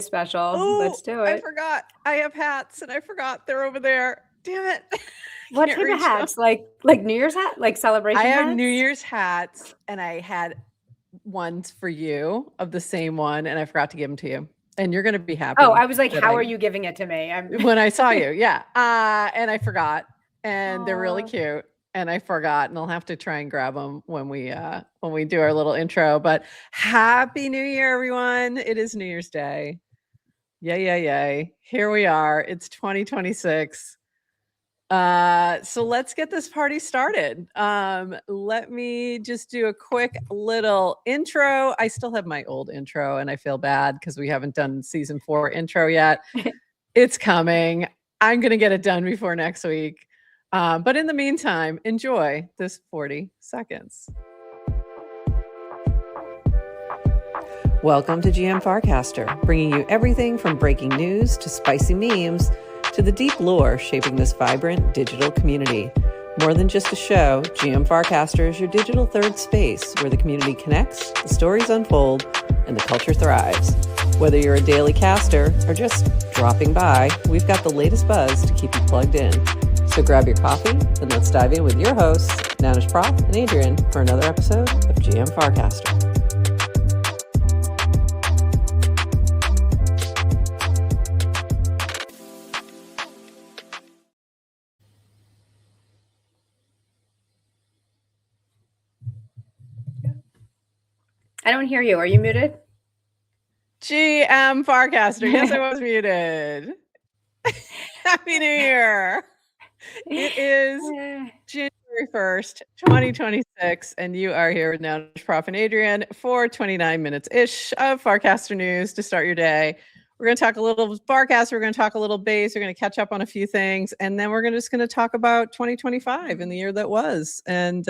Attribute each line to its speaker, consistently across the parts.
Speaker 1: special.
Speaker 2: Oh,
Speaker 1: Let's do it.
Speaker 2: I forgot. I have hats and I forgot they're over there. Damn it.
Speaker 1: What type of hats? Like New Year's hat? Like celebration hats?
Speaker 2: I have New Year's hats, and I had ones for you of the same one, and I forgot to give them to you. And you're going to be happy.
Speaker 1: Oh, I was like, how are you giving it to me?
Speaker 2: When I saw you, yeah. And I forgot, and they're really cute. And I forgot, and I'll have to try and grab them when we do our little intro. But Happy New Year, everyone! It is New Year's Day. Yay! Here we are. It's 2026. So let's get this party started. Let me just do a quick little intro. I still have my old intro, and I feel bad because we haven't done season 4 intro yet. It's coming. I'm going to get it done before next week. But in the meantime, enjoy this 40 seconds. Welcome to GM Farcaster, bringing you everything from breaking news to spicy memes to the deep lore shaping this vibrant digital community. More than just a show, GM Farcaster is your digital third space where the community connects, the stories unfold, and the culture thrives. Whether you're a daily caster or just dropping by, we've got the latest buzz to keep you plugged in. So grab your coffee and let's dive in with your hosts, Nanish Prof and Adrian, for another episode of GM Farcaster.
Speaker 1: I don't hear you. Are you muted?
Speaker 2: GM Farcaster. Yes, I was muted. Happy New Year. It is January 1st, 2026, and you are here with Nanish Prof and Adrian for 29 minutes-ish of Farcaster news to start your day. We're going to talk a little Farcaster, we're going to talk a little base, we're going to catch up on a few things, and then we're just going to talk about 2025 and the year that was, and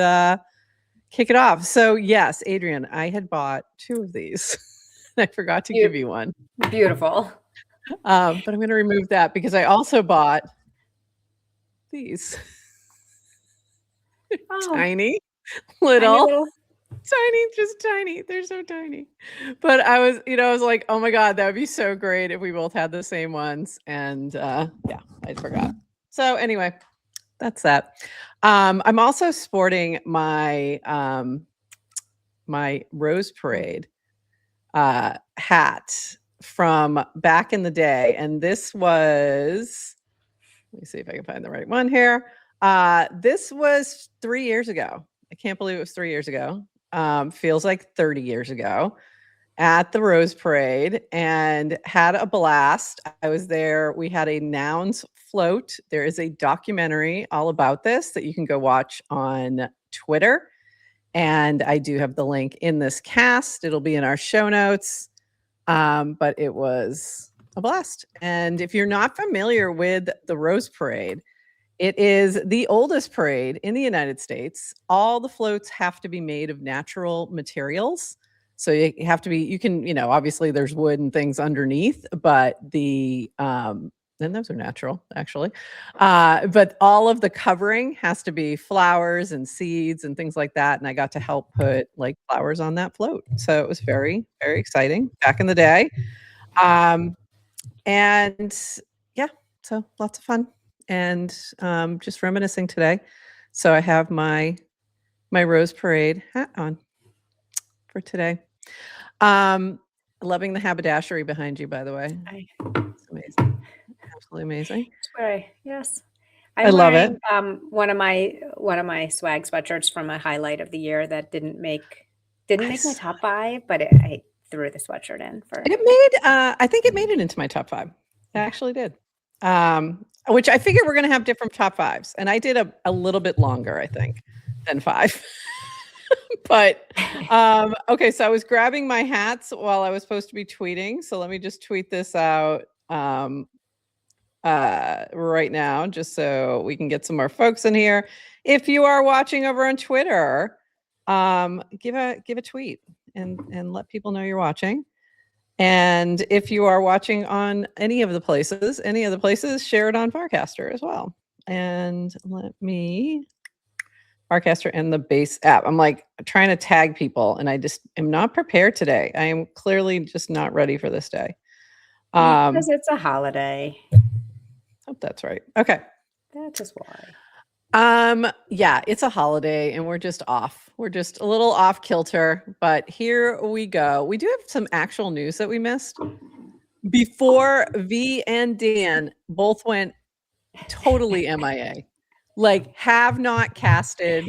Speaker 2: kick it off. So yes, Adrian, I had bought 2 of these. I forgot to give you one.
Speaker 1: Beautiful.
Speaker 2: But I'm going to remove that because I also bought these. Tiny, little, tiny, just tiny. They're so tiny. But I was like, oh my God, that would be so great if we both had the same ones. And yeah, I forgot. So anyway, that's that. I'm also sporting my my Rose Parade hat from back in the day, and this was, let me see if I can find the right one here. This was 3 years ago. I can't believe it was 3 years ago. Feels like 30 years ago at the Rose Parade, and had a blast. I was there. We had a nouns float. There is a documentary all about this that you can go watch on Twitter. And I do have the link in this cast. It'll be in our show notes. But it was a blast. And if you're not familiar with the Rose Parade, it is the oldest parade in the United States. All the floats have to be made of natural materials. So you have to be, you can, obviously there's wood and things underneath, but and those are natural, actually. But all of the covering has to be flowers and seeds and things like that. And I got to help put like flowers on that float. So it was very, very exciting back in the day. And yeah, so lots of fun and just reminiscing today. So I have my Rose Parade hat on for today. Loving the haberdashery behind you, by the way. It's amazing. Absolutely amazing.
Speaker 1: Yes.
Speaker 2: I love it.
Speaker 1: One of my swag sweatshirts from a highlight of the year that didn't make my top 5, but I threw the sweatshirt in for it.
Speaker 2: Made I think it made it into my top 5. It actually did. Which I figured we're going to have different top 5s, and I did a little bit longer, I think, than 5. But okay, so I was grabbing my hats while I was supposed to be tweeting. So let me just tweet this out right now, just so we can get some more folks in here. If you are watching over on Twitter, give a tweet and let people know you're watching. And if you are watching on any of the places, share it on Farcaster as well. And let me Farcaster and the base app. I'm like trying to tag people, and I just am not prepared today. I am clearly just not ready for this day.
Speaker 1: Because it's a holiday.
Speaker 2: Hope that's right. Okay.
Speaker 1: That is why.
Speaker 2: Yeah, it's a holiday and we're just off. We're just a little off kilter, but here we go. We do have some actual news that we missed. Before V and Dan both went totally MIA. Like have not casted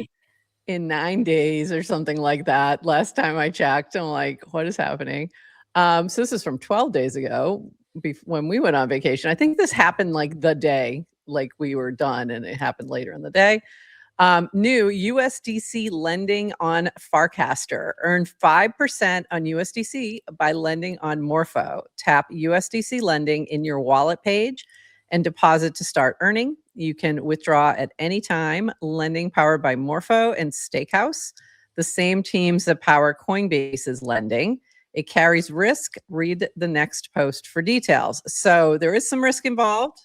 Speaker 2: in 9 days or something like that. Last time I checked, I'm like, what is happening? So this is from 12 days ago when we went on vacation. I think this happened like the day, like we were done and it happened later in the day. New USDC lending on Farcaster. Earn 5% on USDC by lending on Morpho. Tap USDC lending in your wallet page and deposit to start earning. You can withdraw at any time. Lending powered by Morpho and Stakehouse, the same teams that power Coinbase's lending. It carries risk. Read the next post for details. So there is some risk involved.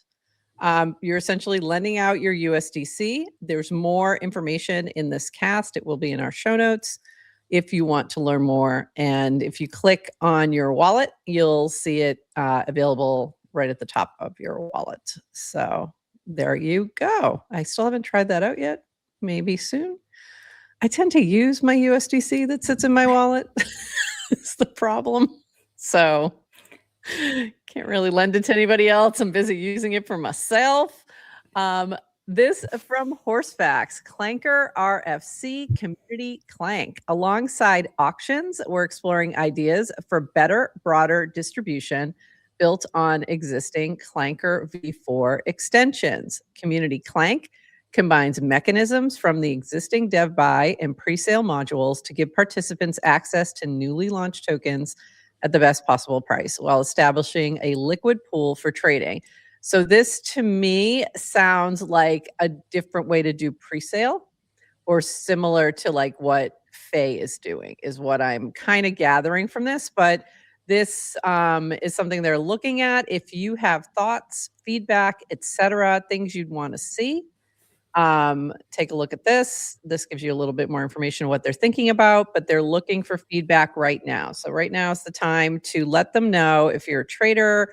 Speaker 2: You're essentially lending out your USDC. There's more information in this cast. It will be in our show notes if you want to learn more. And if you click on your wallet, you'll see it available right at the top of your wallet. So there you go. I still haven't tried that out yet. Maybe soon. I tend to use my USDC that sits in my wallet. It's the problem. So can't really lend it to anybody else. I'm busy using it for myself. This from Horsefacts, Clanker RFC Community Clank. Alongside auctions, we're exploring ideas for better, broader distribution built on existing Clanker v4 extensions. Community Clank combines mechanisms from the existing dev buy and presale modules to give participants access to newly launched tokens at the best possible price while establishing a liquid pool for trading. So this to me sounds like a different way to do presale or similar to like what Faye is doing is what I'm kind of gathering from this. But this is something they're looking at. If you have thoughts, feedback, etc., things you'd want to see, take a look at this. This gives you a little bit more information on what they're thinking about, but they're looking for feedback right now. So right now is the time to let them know if you're a trader,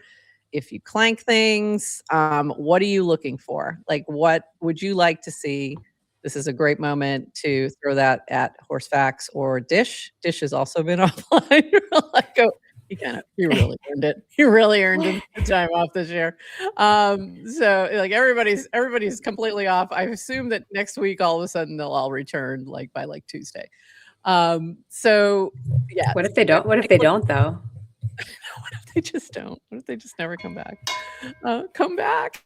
Speaker 2: if you clank things, what are you looking for? Like, what would you like to see? This is a great moment to throw that at Horsefacts or Dish. Dish has also been offline. Like, oh, he really earned it. He really earned it the time off this year. So like everybody's completely off. I assume that next week all of a sudden they'll all return like by like Tuesday. So yeah.
Speaker 1: What if they don't? What if they don't though?
Speaker 2: What if they just don't? What if they just never come back? Come back.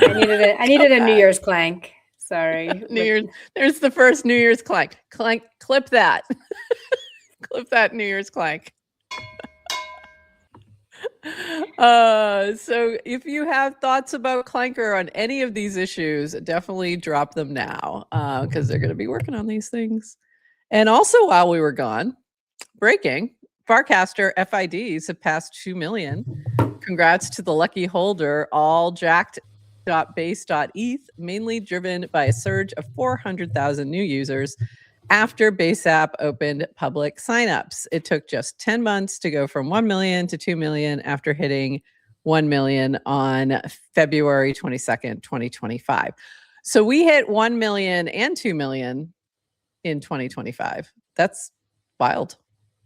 Speaker 1: I needed a New Year's clank. Sorry.
Speaker 2: New Year's. There's the first New Year's clank. Clip that. Clip that New Year's clank. So if you have thoughts about Clanker on any of these issues, definitely drop them now because they're going to be working on these things. And also while we were gone, breaking, Farcaster FIDs have passed 2 million. Congrats to the lucky holder, all jacked.base.eth, mainly driven by a surge of 400,000 new users after Base App opened public signups. It took just 10 months to go from 1 million to 2 million after hitting 1 million on February 22nd, 2025. So we hit 1 million and 2 million in 2025. That's wild.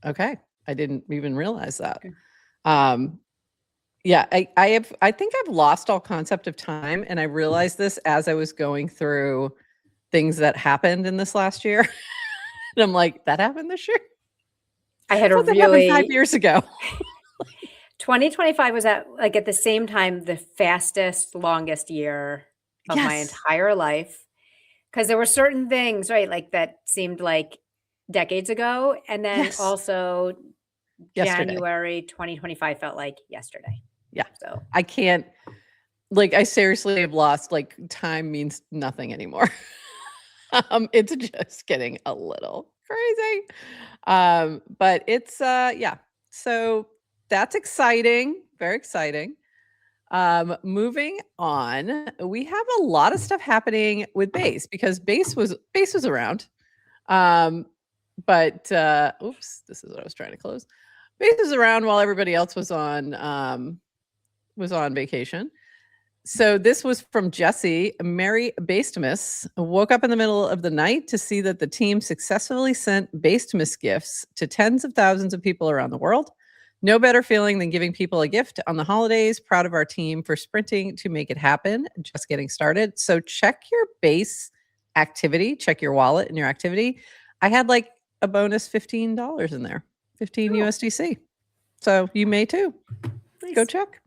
Speaker 2: Okay. I didn't even realize that. Yeah, I think I've lost all concept of time, and I realized this as I was going through things that happened in this last year. And I'm like, that happened this year?
Speaker 1: I had a
Speaker 2: that
Speaker 1: really
Speaker 2: happened 5 years ago.
Speaker 1: 2025 was at the same time the fastest, longest year of my entire life. Because there were certain things, right, like that seemed like decades ago. And then also January 2025 felt like yesterday.
Speaker 2: Yeah.
Speaker 1: So
Speaker 2: I can't, like, I seriously have lost, like, time means nothing anymore. It's just getting a little crazy. But it's, yeah. So that's exciting. Very exciting. Moving on, we have a lot of stuff happening with Base because Base was around. But oops, this is what I was trying to close. Base was around while everybody else was on was on vacation. So this was from Jesse. Mary Bastemus woke up in the middle of the night to see that the team successfully sent Bastemus gifts to tens of thousands of people around the world. No better feeling than giving people a gift on the holidays. Proud of our team for sprinting to make it happen. Just getting started. So check your base activity, check your wallet and your activity. I had like a bonus $15 in there, 15 USDC. So you may too.
Speaker 1: Nice.
Speaker 2: Go check.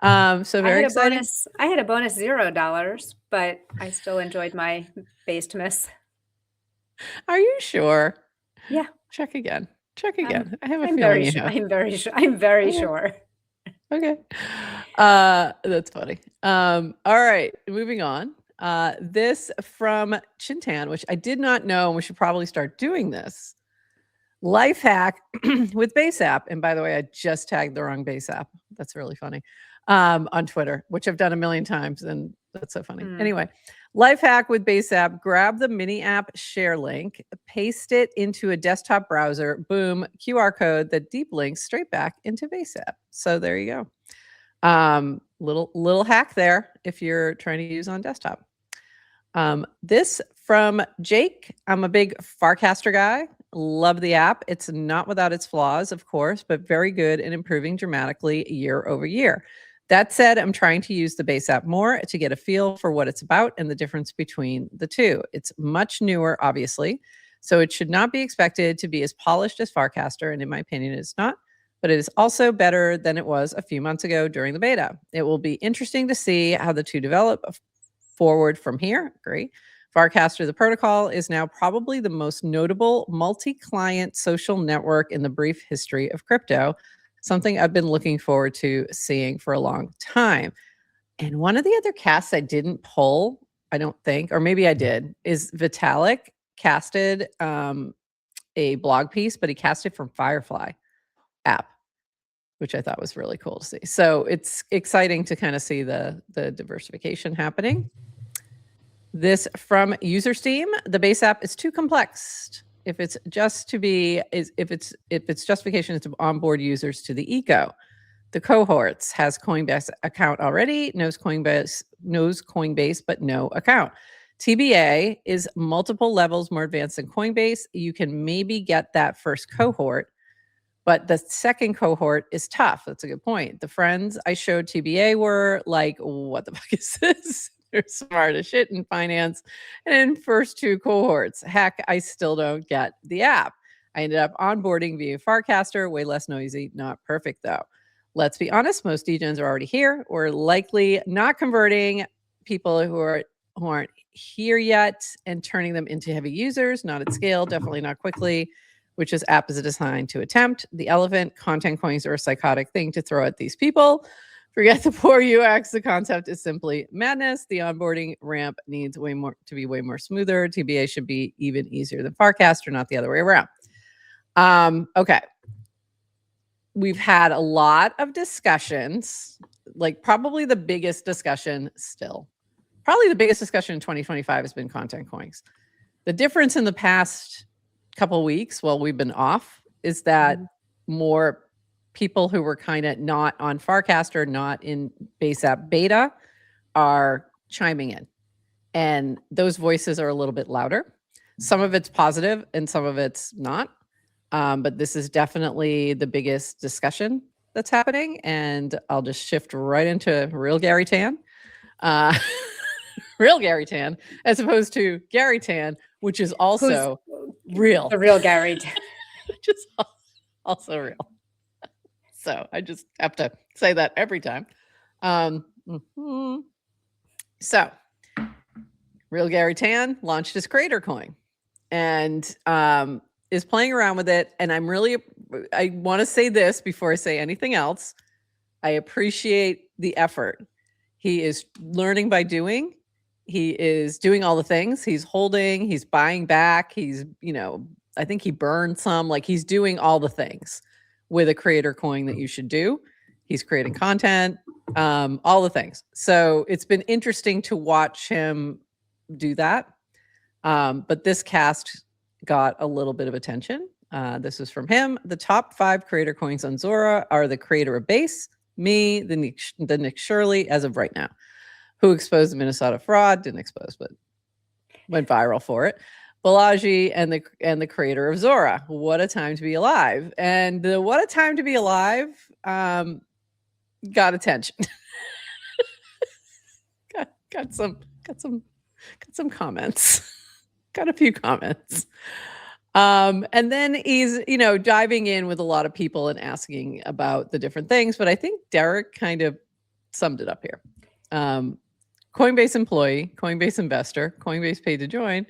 Speaker 2: So very exciting.
Speaker 1: I had a bonus $0, but I still enjoyed my Bastemus.
Speaker 2: Are you sure?
Speaker 1: Yeah.
Speaker 2: Check again. Check again. I have a
Speaker 1: I'm
Speaker 2: feeling you
Speaker 1: sure.
Speaker 2: have.
Speaker 1: I'm very sure.
Speaker 2: Okay. That's funny. All right, moving on. This from Chintan, which I did not know, and we should probably start doing this. Life hack with Base App. And by the way, I just tagged the wrong Base App. That's really funny. On Twitter, which I've done a million times, and that's so funny. Anyway, life hack with Base App: grab the mini app share link, paste it into a desktop browser, boom, QR code that deep links straight back into Base App. So there you go. Little hack there if you're trying to use on desktop. This from Jake. I'm a big Farcaster guy. Love the app. It's not without its flaws, of course, but very good and improving dramatically year over year. That said, I'm trying to use the Base app more to get a feel for what it's about and the difference between the two. It's much newer, obviously, so it should not be expected to be as polished as Farcaster, and in my opinion, it's not, but it is also better than it was a few months ago during the beta. It will be interesting to see how the two develop forward from here. Agree. Farcaster, the protocol, is now probably the most notable multi-client social network in the brief history of crypto, something I've been looking forward to seeing for a long time. And one of the other casts I didn't pull, I don't think, or maybe I did, is Vitalik casted a blog piece, but he casted from Firefly app, which I thought was really cool to see. So it's exciting to kind of see the diversification happening. This from UserSteam: the Base app is too complex. If it's justification is to onboard users to the eco. The cohorts has Coinbase account already, knows Coinbase, but no account. TBA is multiple levels more advanced than Coinbase. You can maybe get that first cohort, but the second cohort is tough. That's a good point. The friends I showed TBA were like, what the fuck is this? They're smart as shit in finance and in first two cohorts. Heck, I still don't get the app. I ended up onboarding via Farcaster, way less noisy, not perfect though. Let's be honest, most degens are already here. We're likely not converting people who aren't here yet and turning them into heavy users, not at scale, definitely not quickly, which is app is designed to attempt. The elephant, content coins are a psychotic thing to throw at these people. Forget the poor UX. The concept is simply madness. The onboarding ramp needs to be way more smoother. TBA should be even easier than Farcaster, not the other way around. Okay. We've had a lot of discussions, like probably the biggest discussion still. Probably the biggest discussion in 2025 has been content coins. The difference in the past couple of weeks while we've been off is that more people who were kind of not on Farcaster, not in Base App beta, are chiming in. And those voices are a little bit louder. Some of it's positive and some of it's not. But this is definitely the biggest discussion that's happening. And I'll just shift right into real Gary Tan. Real Gary Tan, as opposed to Gary Tan, which is also real.
Speaker 1: The real Gary Tan.
Speaker 2: Which is also real. So I just have to say that every time. So real Gary Tan launched his creator coin and is playing around with it. And I want to say this before I say anything else. I appreciate the effort. He is learning by doing. He is doing all the things. He's holding, he's buying back. He's, I think he burned some, like he's doing all the things with a creator coin that you should do. He's creating content, all the things. So it's been interesting to watch him do that. But this cast got a little bit of attention. This is from him. The top 5 creator coins on Zora are the creator of Base, Me, the Nick Shirley, as of right now, who exposed the Minnesota fraud, didn't expose, but went viral for it. Balaji and the creator of Zora. What a time to be alive. And the what a time to be alive got attention. got some comments. Got a few comments. And then he's, diving in with a lot of people and asking about the different things. But I think Derek kind of summed it up here. Coinbase employee, Coinbase investor, Coinbase paid to join,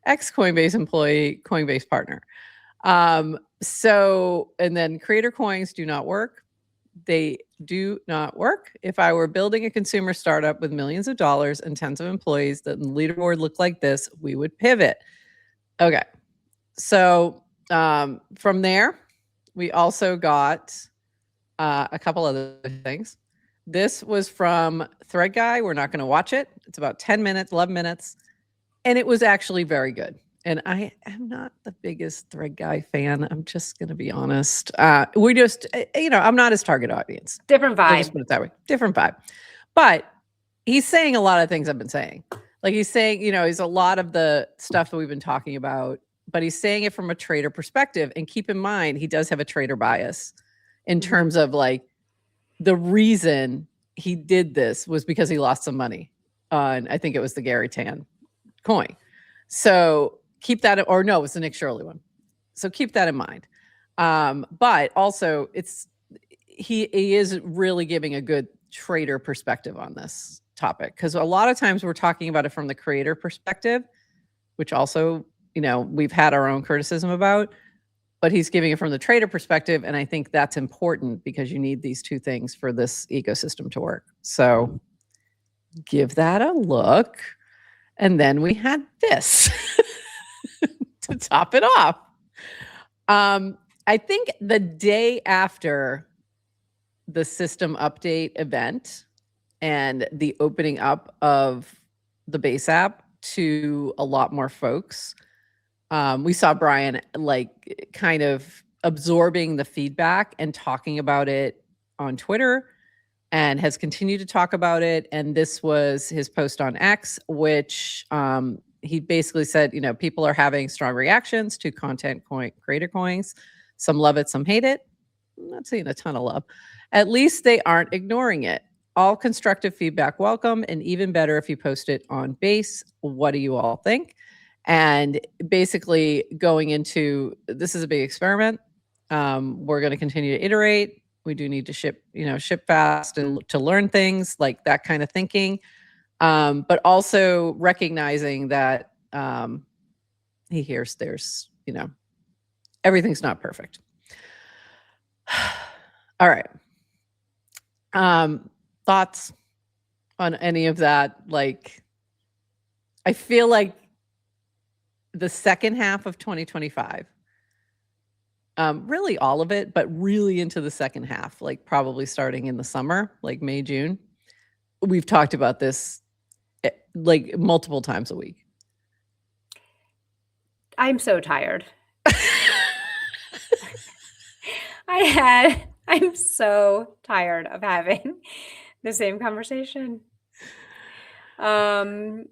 Speaker 2: ex-Coinbase employee, Coinbase partner. And then creator coins do not work. They do not work. If I were building a consumer startup with millions of dollars and tens of employees that the leaderboard looked like this, we would pivot. Okay. So from there, we also got a couple other things. This was from Thread Guy. We're not going to watch it. It's about 10 minutes, 11 minutes. And it was actually very good. And I am not the biggest Thread Guy fan. I'm just going to be honest. We just, I'm not his target audience.
Speaker 1: Different vibe.
Speaker 2: I'll just put it that way. Different vibe. But he's saying a lot of things I've been saying. Like he's saying, he's a lot of the stuff that we've been talking about, but he's saying it from a trader perspective. And keep in mind, he does have a trader bias in terms of like the reason he did this was because he lost some money on, I think it was the Gary Tan coin. So keep that, or no, it was the Nick Shirley one. So keep that in mind. But also he is really giving a good trader perspective on this topic. Because a lot of times we're talking about it from the creator perspective, which also, we've had our own criticism about, but he's giving it from the trader perspective. And I think that's important because you need these two things for this ecosystem to work. So give that a look. And then we had this to top it off. I think the day after the system update event and the opening up of the base app to a lot more folks, we saw Brian like kind of absorbing the feedback and talking about it on Twitter and has continued to talk about it. And this was his post on X, which he basically said, people are having strong reactions to content creator coins. Some love it, some hate it. I'm not seeing a ton of love. At least they aren't ignoring it. All constructive feedback welcome, and even better if you post it on Base. What do you all think? And basically going into, this is a big experiment. We're going to continue to iterate. We do need to ship fast and to learn things, like that kind of thinking. But also recognizing that he hears there's, everything's not perfect. All right. Thoughts on any of that? Like, I feel like the second half of 2025, really all of it, but really into the second half, like probably starting in the summer, like May, June. We've talked about this like multiple times a week.
Speaker 1: I'm so tired. I'm so tired of having the same conversation.
Speaker 2: Yeah.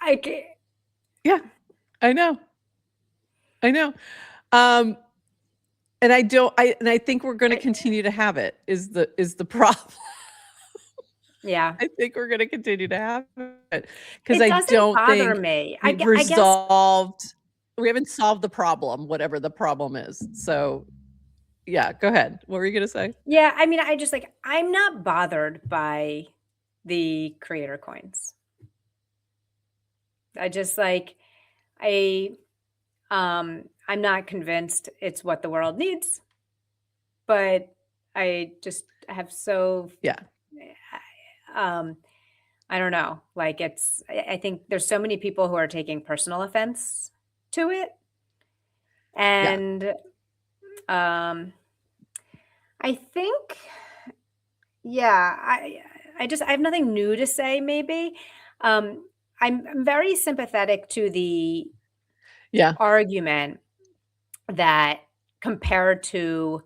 Speaker 1: I can't.
Speaker 2: Yeah, I know. And I think we're going to continue to have it is the problem.
Speaker 1: Yeah.
Speaker 2: I think we're going to continue to have it because
Speaker 1: It
Speaker 2: I
Speaker 1: doesn't
Speaker 2: don't
Speaker 1: bother
Speaker 2: think
Speaker 1: me.
Speaker 2: we haven't solved the problem, whatever the problem is. So yeah, go ahead. What were you going to say?
Speaker 1: Yeah, I mean, I'm not bothered by the creator coins. I just I'm not convinced it's what the world needs, but I just have I don't know. Like I think there's so many people who are taking personal offense to it. And I think, I have nothing new to say, maybe. I'm very sympathetic to the argument that compared to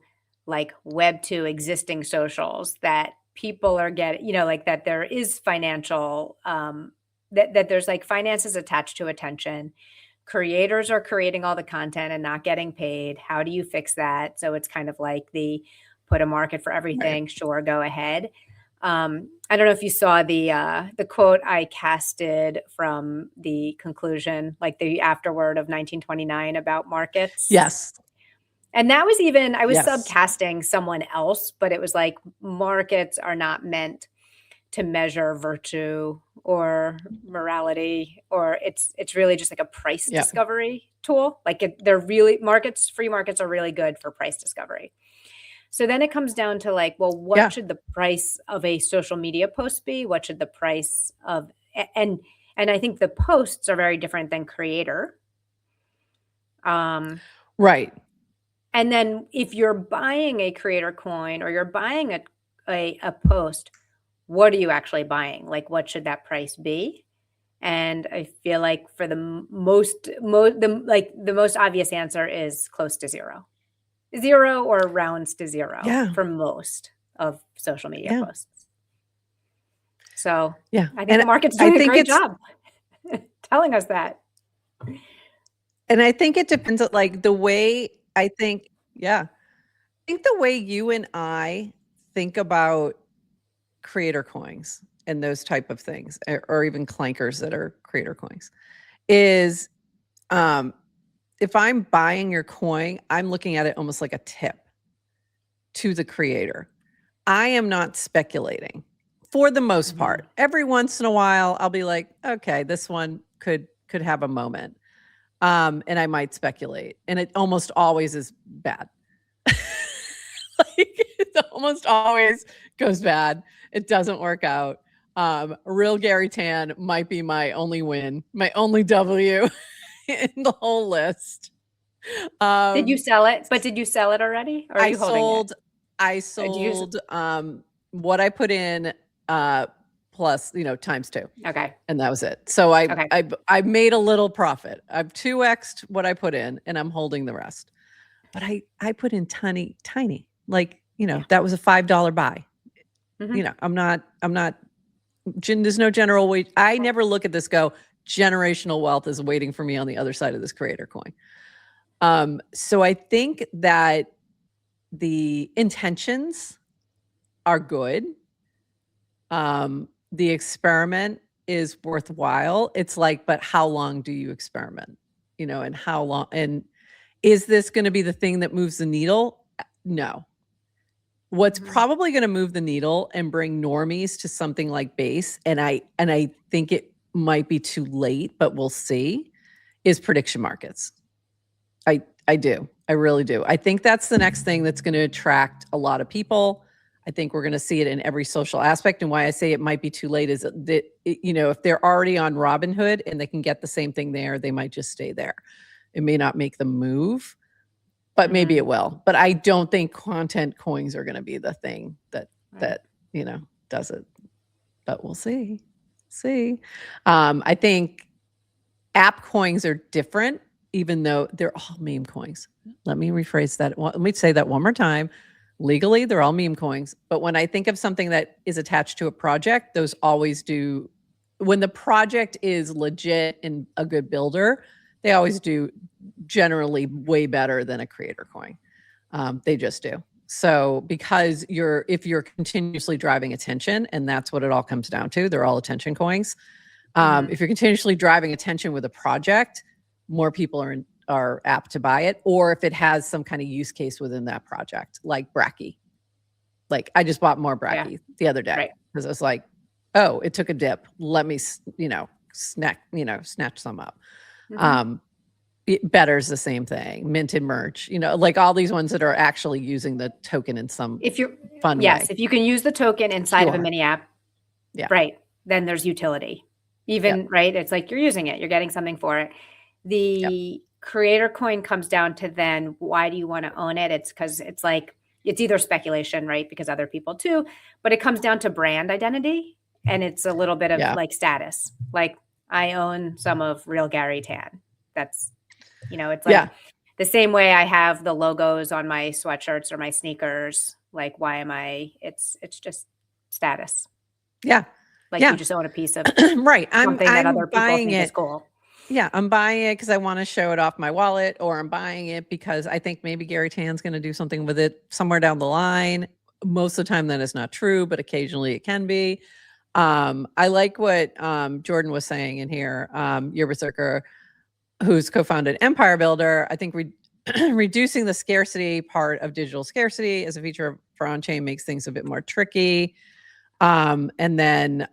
Speaker 1: like Web 2 existing socials that people are getting, like that there is financial, that there's like finances attached to attention. Creators are creating all the content and not getting paid. How do you fix that? So it's kind of like the put a market for everything.
Speaker 2: Right.
Speaker 1: Sure, go ahead. I don't know if you saw the quote I casted from the conclusion, like the afterword of 1929 about markets.
Speaker 2: Yes.
Speaker 1: And that was even, I was
Speaker 2: Yes.
Speaker 1: subcasting someone else, but it was like markets are not meant to measure virtue or morality, or it's really just like a price
Speaker 2: Yep.
Speaker 1: discovery tool. Like they're really free markets are really good for price discovery. So then it comes down to like, well, what should the price of a social media post be? What should the price of, and I think the posts are very different than creator.
Speaker 2: Right.
Speaker 1: And then if you're buying a creator coin or you're buying a post, what are you actually buying? Like, what should that price be? And I feel like for the most obvious answer is close to zero or rounds to zero for most of social media posts. So I think the market's doing a great job telling us that.
Speaker 2: And I think it depends on like the way I think the way you and I think about creator coins and those type of things, or even clankers that are creator coins, is if I'm buying your coin, I'm looking at it almost like a tip to the creator. I am not speculating for the most part. Every once in a while, I'll be like, okay, this one could have a moment. And I might speculate. And it almost always is bad. Like, it almost always goes bad. It doesn't work out. Real Gary Tan might be my only win, my only W in the whole list.
Speaker 1: Did you sell it? But did you sell it already? Or are you holding it?
Speaker 2: I sold what I put in plus, times 2.
Speaker 1: Okay.
Speaker 2: And that was it. So I made a little profit. I've 2x'd what I put in and I'm holding the rest. But I put in tiny, like, that was a $5 buy. I'm not, there's no general wage. I never look at this generational wealth is waiting for me on the other side of this creator coin. So I think that the intentions are good. The experiment is worthwhile. It's like, but how long do you experiment? And how long, and is this going to be the thing that moves the needle? No. What's probably going to move the needle and bring normies to something like base, and I think it might be too late, but we'll see, is prediction markets. I do. I really do. I think that's the next thing that's going to attract a lot of people. I think we're going to see it in every social aspect. And why I say it might be too late is that, if they're already on Robinhood and they can get the same thing there, they might just stay there. It may not make them move, but maybe it will. But I don't think content coins are going to be the thing that does it. But we'll see. I think app coins are different, even though they're all meme coins. Let me rephrase that. Let me say that one more time. Legally, they're all meme coins. But when I think of something that is attached to a project, those always do. When the project is legit and a good builder, they always do generally way better than a creator coin. They just do. So because if you're continuously driving attention, and that's what it all comes down to, they're all attention coins. If you're continuously driving attention with a project, more people are apt to buy it, or if it has some kind of use case within that project, like Bracky. Like I just bought more Bracky the other day because I was like, oh, it took a dip. Let me, snatch some up. Better's the same thing. Minted merch, like all these ones that are actually using the token in some fun way.
Speaker 1: If you can use the token inside of a mini app, right, then there's utility. Right, it's like you're using it, you're getting something for it. The creator coin comes down to then why do you want to own it? It's because it's like it's either speculation, right? Because other people too, but it comes down to brand identity, and it's a little bit of like status. Like I own some of Real Gary Tan. That's it's like the same way I have the logos on my sweatshirts or my sneakers. Like, why am I? It's just status.
Speaker 2: Yeah.
Speaker 1: Like
Speaker 2: Yeah.
Speaker 1: you just own a piece of
Speaker 2: right.
Speaker 1: something that
Speaker 2: I'm
Speaker 1: other people
Speaker 2: buying
Speaker 1: think
Speaker 2: it.
Speaker 1: is cool.
Speaker 2: Yeah, I'm buying it because I want to show it off my wallet, or I'm buying it because I think maybe Gary Tan's going to do something with it somewhere down the line. Most of the time that is not true, but occasionally it can be. I like what Jordan was saying in here. Your Berserker, who's co-founded Empire Builder, I think reducing the scarcity part of digital scarcity as a feature for on-chain makes things a bit more tricky. And then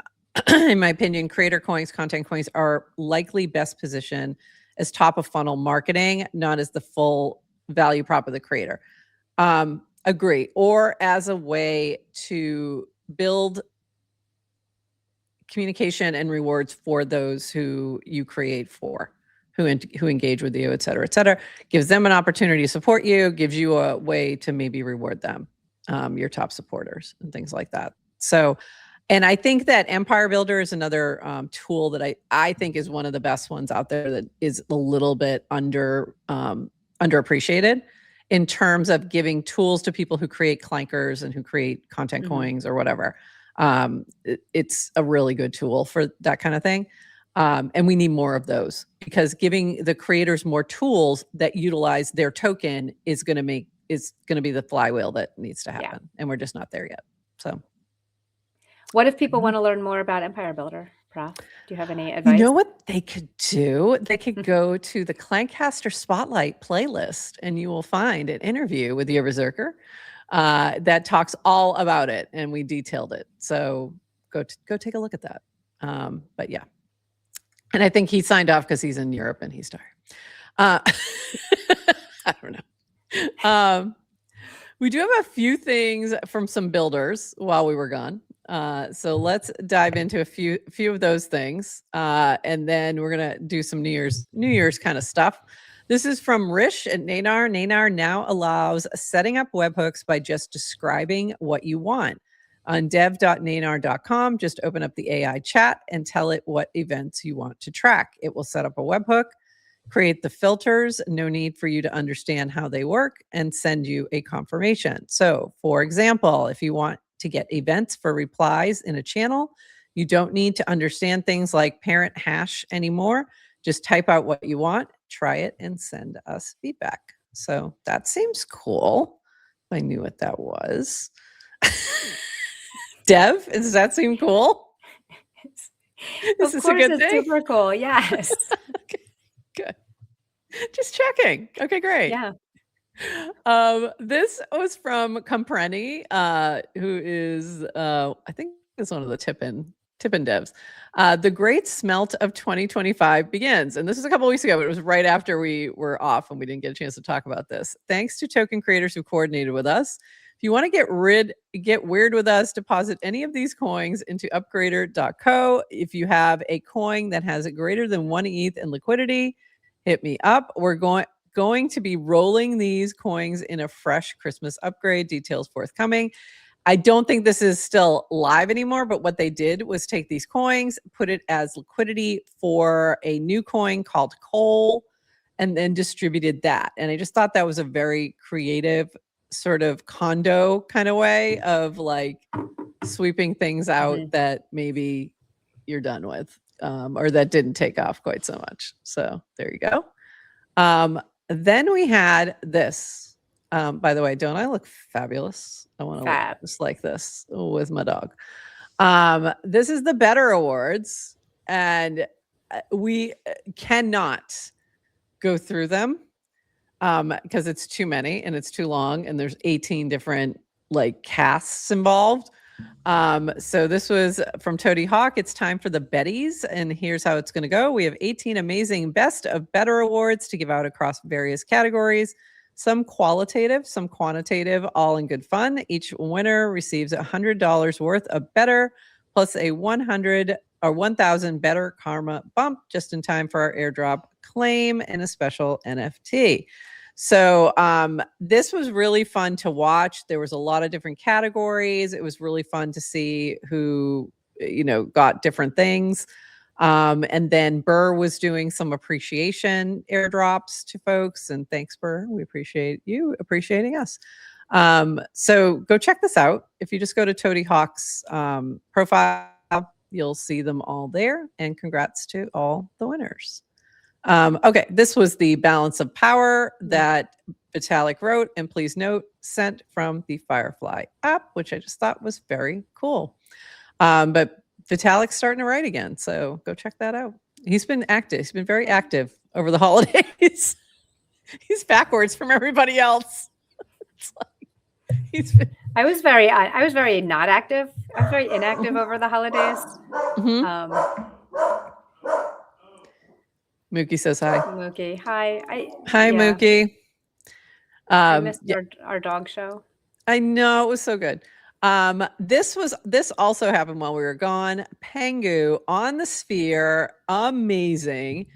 Speaker 2: in my opinion, creator coins, content coins are likely best positioned as top of funnel marketing, not as the full value prop of the creator. Agree. Or as a way to build communication and rewards for those who you create for, who engage with you, et cetera, gives them an opportunity to support you, gives you a way to maybe reward them, your top supporters and things like that. So, and I think that Empire Builder is another tool that I think is one of the best ones out there that is a little bit underappreciated in terms of giving tools to people who create clankers and who create content coins or whatever. It's a really good tool for that kind of thing. And we need more of those, because giving the creators more tools that utilize their token is going to be the flywheel that needs to happen. Yeah. And we're just not there yet. So
Speaker 1: what if people want to learn more about Empire Builder, Prof? Do you have any advice?
Speaker 2: You know what they could do? They could go to the Clankcaster Spotlight playlist, and you will find an interview with your Berserker that talks all about it, and we detailed it. So go take a look at that. But yeah, and I think he signed off because he's in Europe and he's tired. I don't know. We do have a few things from some builders while we were gone. So let's dive into a few of those things. And then we're going to do some New Year's kind of stuff. This is from Rish at Nanar. Nanar now allows setting up webhooks by just describing what you want. On dev.nanar.com, just open up the AI chat and tell it what events you want to track. It will set up a webhook, create the filters, no need for you to understand how they work, and send you a confirmation. So, for example, if you want to get events for replies in a channel, you don't need to understand things like parent hash anymore. Just type out what you want, try it, and send us feedback. So that seems cool. I knew what that was. Dev, does that seem cool?
Speaker 1: Is this a good thing? Super cool. Yes.
Speaker 2: Okay, good. Just checking. Okay, great.
Speaker 1: Yeah.
Speaker 2: This was from Compreni, who is I think is one of the Tippin devs. The great smelt of 2025 begins. And this was a couple of weeks ago, but it was right after we were off and we didn't get a chance to talk about this. Thanks to token creators who coordinated with us. If you want to get weird with us, deposit any of these coins into upgrader.co. If you have a coin that has greater than 1 ETH in liquidity, hit me up. We're going to be rolling these coins in a fresh Christmas upgrade. Details forthcoming. I don't think this is still live anymore, but what they did was take these coins, put it as liquidity for a new coin called Coal, and then distributed that. And I just thought that was a very creative sort of condo kind of way of like sweeping things out that maybe you're done with, or that didn't take off quite so much. So there you go. Then we had this. By the way, don't I look fabulous? I want to look just like this with my dog. This is the Better Awards, and we cannot go through them because it's too many and it's too long, and there's 18 different like casts involved. So this was from Toady Hawk. It's time for the Betties, and here's how it's going to go. We have 18 amazing Best of Better Awards to give out across various categories. Some qualitative, some quantitative, all in good fun. Each winner receives $100 worth of Better, plus a 100 or 1,000 Better Karma bump just in time for our airdrop claim and a special NFT. So this was really fun to watch. There was a lot of different categories. It was really fun to see who, got different things. And then Burr was doing some appreciation airdrops to folks. And thanks, Burr. We appreciate you appreciating us. So go check this out. If you just go to Toady Hawk's profile, you'll see them all there. And congrats to all the winners. Okay, this was the balance of power that Vitalik wrote, and please note, sent from the Firefly app, which I just thought was very cool. But Vitalik's starting to write again, so go check that out. He's been active. He's been very active over the holidays. He's backwards from everybody else.
Speaker 1: I was very not active. I was very inactive over the holidays.
Speaker 2: Mookie says hi.
Speaker 1: Mookie, hi.
Speaker 2: Hi, Mookie.
Speaker 1: I missed our dog show.
Speaker 2: I know, it was so good. This also happened while we were gone. Pengu on the sphere, amazing,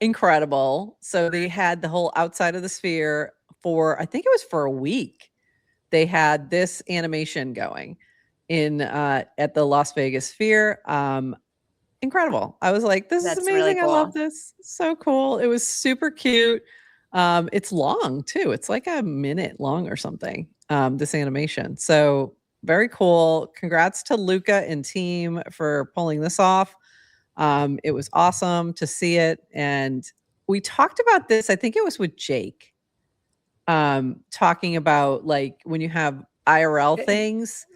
Speaker 2: incredible. So they had the whole outside of the sphere for, I think it was for a week. They had this animation going in at the Las Vegas Sphere. Incredible. I was like, this is amazing. Really cool. I love this. So cool. It was super cute. It's long too. It's like a minute long or something, this animation. So very cool. Congrats to Luca and team for pulling this off. It was awesome to see it. And we talked about this, I think it was with Jake, talking about like when you have IRL things,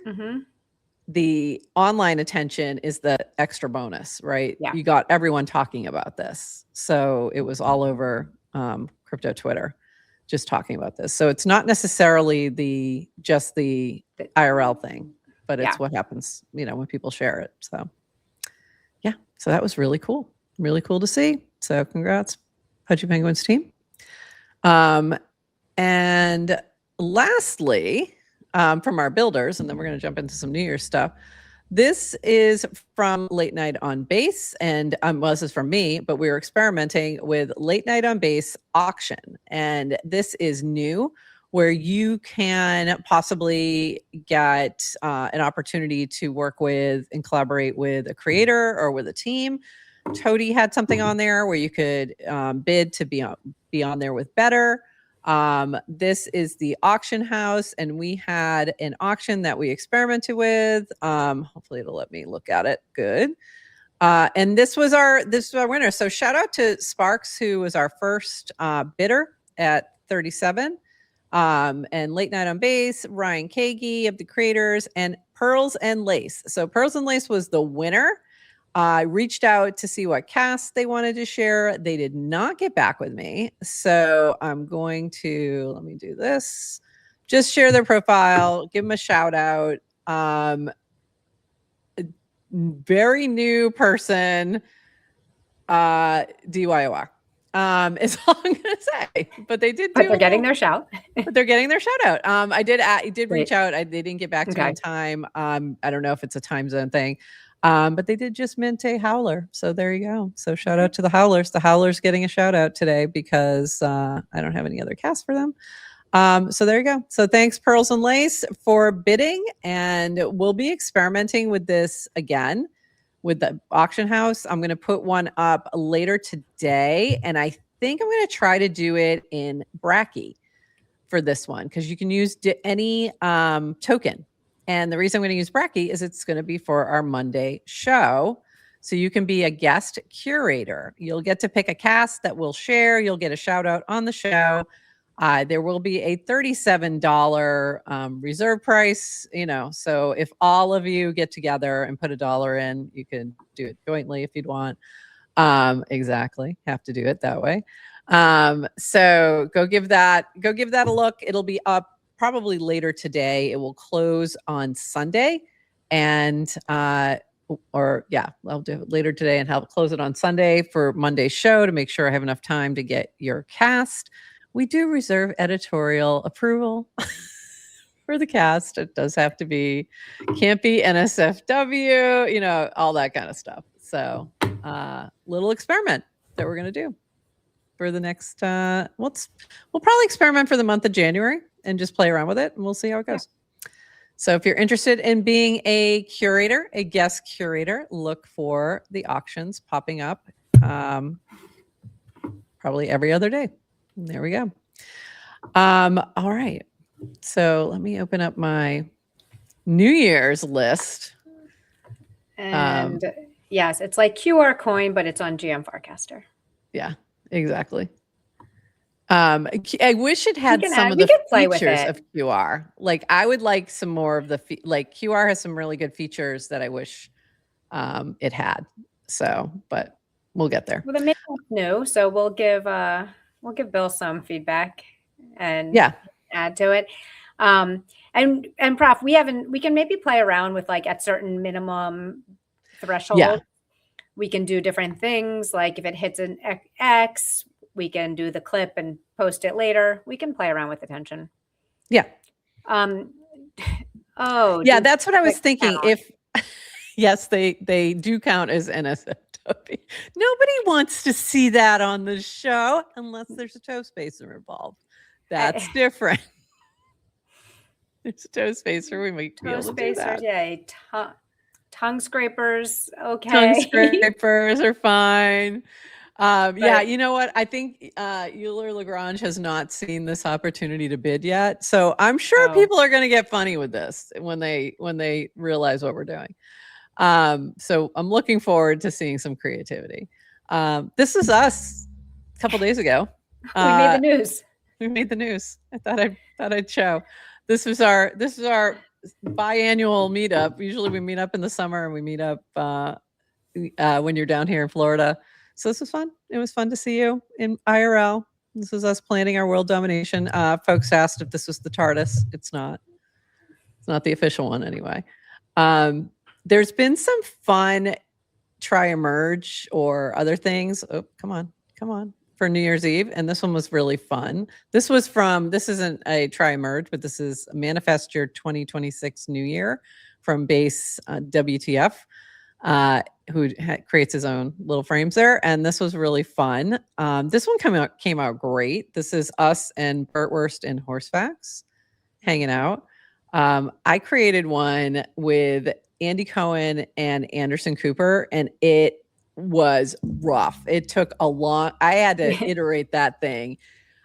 Speaker 2: the online attention is the extra bonus, right? Yeah. You got everyone talking about this. So it was all over crypto Twitter, just talking about this. So it's not necessarily just the IRL thing, but it's what happens, when people share it. So yeah, so that was really cool. Really cool to see. So congrats, Pudgy Penguins team. And lastly, from our builders, and then we're going to jump into some New Year's stuff. This is from Late Night on Base, and this is from me, but we were experimenting with Late Night on Base auction, and this is new, where you can possibly get an opportunity to work with and collaborate with a creator or with a team. Toady had something on there where you could bid to be on there with Better. This is the auction house, and we had an auction that we experimented with. Hopefully it'll let me look at it. Good. And this was our winner. So shout out to Sparks, who was our first bidder at 37. And Late Night on Base, Ryan Kagi of the creators, and Pearls and Lace. So Pearls and Lace was the winner. I reached out to see what cast they wanted to share. They did not get back with me. So I'm going to, let me do this. Just share their profile, give them a shout out. Very new person, DYOR. Is all I'm gonna say. But they did.
Speaker 1: But they're getting their shout.
Speaker 2: But they're getting their shout out. I did reach out. They didn't get back to me in time. I don't know if it's a time zone thing. But they did just mint a howler. So there you go. So shout out to the howlers. The howlers getting a shout out today because I don't have any other cast for them. So there you go. So thanks, Pearls and Lace, for bidding. And we'll be experimenting with this again with the auction house. I'm going to put one up later today. And I think I'm going to try to do it in Bracky for this one because you can use any token. And the reason I'm going to use Bracky is it's going to be for our Monday show. So you can be a guest curator. You'll get to pick a cast that we'll share. You'll get a shout out on the show. There will be a $37 reserve price, so if all of you get together and put $1 in, you can do it jointly if you'd want. Exactly. Have to do it that way. So go give that a look. It'll be up probably later today. It will close on Sunday and, I'll do it later today and help close it on Sunday for Monday's show to make sure I have enough time to get your cast. We do reserve editorial approval for the cast. It does have to be, can't be NSFW, all that kind of stuff. So little experiment that we're going to do for the next, we'll probably experiment for the month of January and just play around with it and we'll see how it goes. So if you're interested in being a curator, a guest curator, look for the auctions popping up probably every other day. And there we go. All right. So let me open up my New Year's list.
Speaker 1: And yes, it's like QR coin, but it's on GM Farcaster.
Speaker 2: Yeah, exactly. I wish it had some of the features of QR. Like I would like some more of the like QR has some really good features that I wish it had. So, but we'll get there.
Speaker 1: Well, the main new, so we'll give Bill some feedback and add to it. And Prof, we can maybe play around with like at certain minimum thresholds. We can do different things. Like if it hits an X, we can do the clip and post it later. We can play around with attention.
Speaker 2: Yeah.
Speaker 1: Oh,
Speaker 2: yeah, that's what I was thinking. If yes, they do count as NSFW. Nobody wants to see that on the show unless there's a toe spacer involved. That's different. There's a toe spacer. We might be able to do that.
Speaker 1: Yeah. Tongue scrapers, okay.
Speaker 2: Tongue scrapers are fine. Yeah, you know what? I think Euler-Lagrange has not seen this opportunity to bid yet. So I'm sure people are going to get funny with this when they realize what we're doing. So I'm looking forward to seeing some creativity. This is us a couple days ago.
Speaker 1: We made the news.
Speaker 2: We made the news. I thought I'd show. This is our biannual meetup. Usually we meet up in the summer and we meet up when you're down here in Florida. So this was fun. It was fun to see you in IRL. This is us planning our world domination. Folks asked if this was the TARDIS. It's not. It's not the official one anyway. There's been some fun try-emerge or other things. Oh, come on. For New Year's Eve. And this one was really fun. This isn't a try-emerge, but this is Manifest Your 2026 New Year from Base WTF. Who creates his own little frames there. And this was really fun. This one came out great. This is us and Burtwurst and Horsefacts hanging out. I created one with Andy Cohen and Anderson Cooper, and it was rough. It took I had to iterate that thing.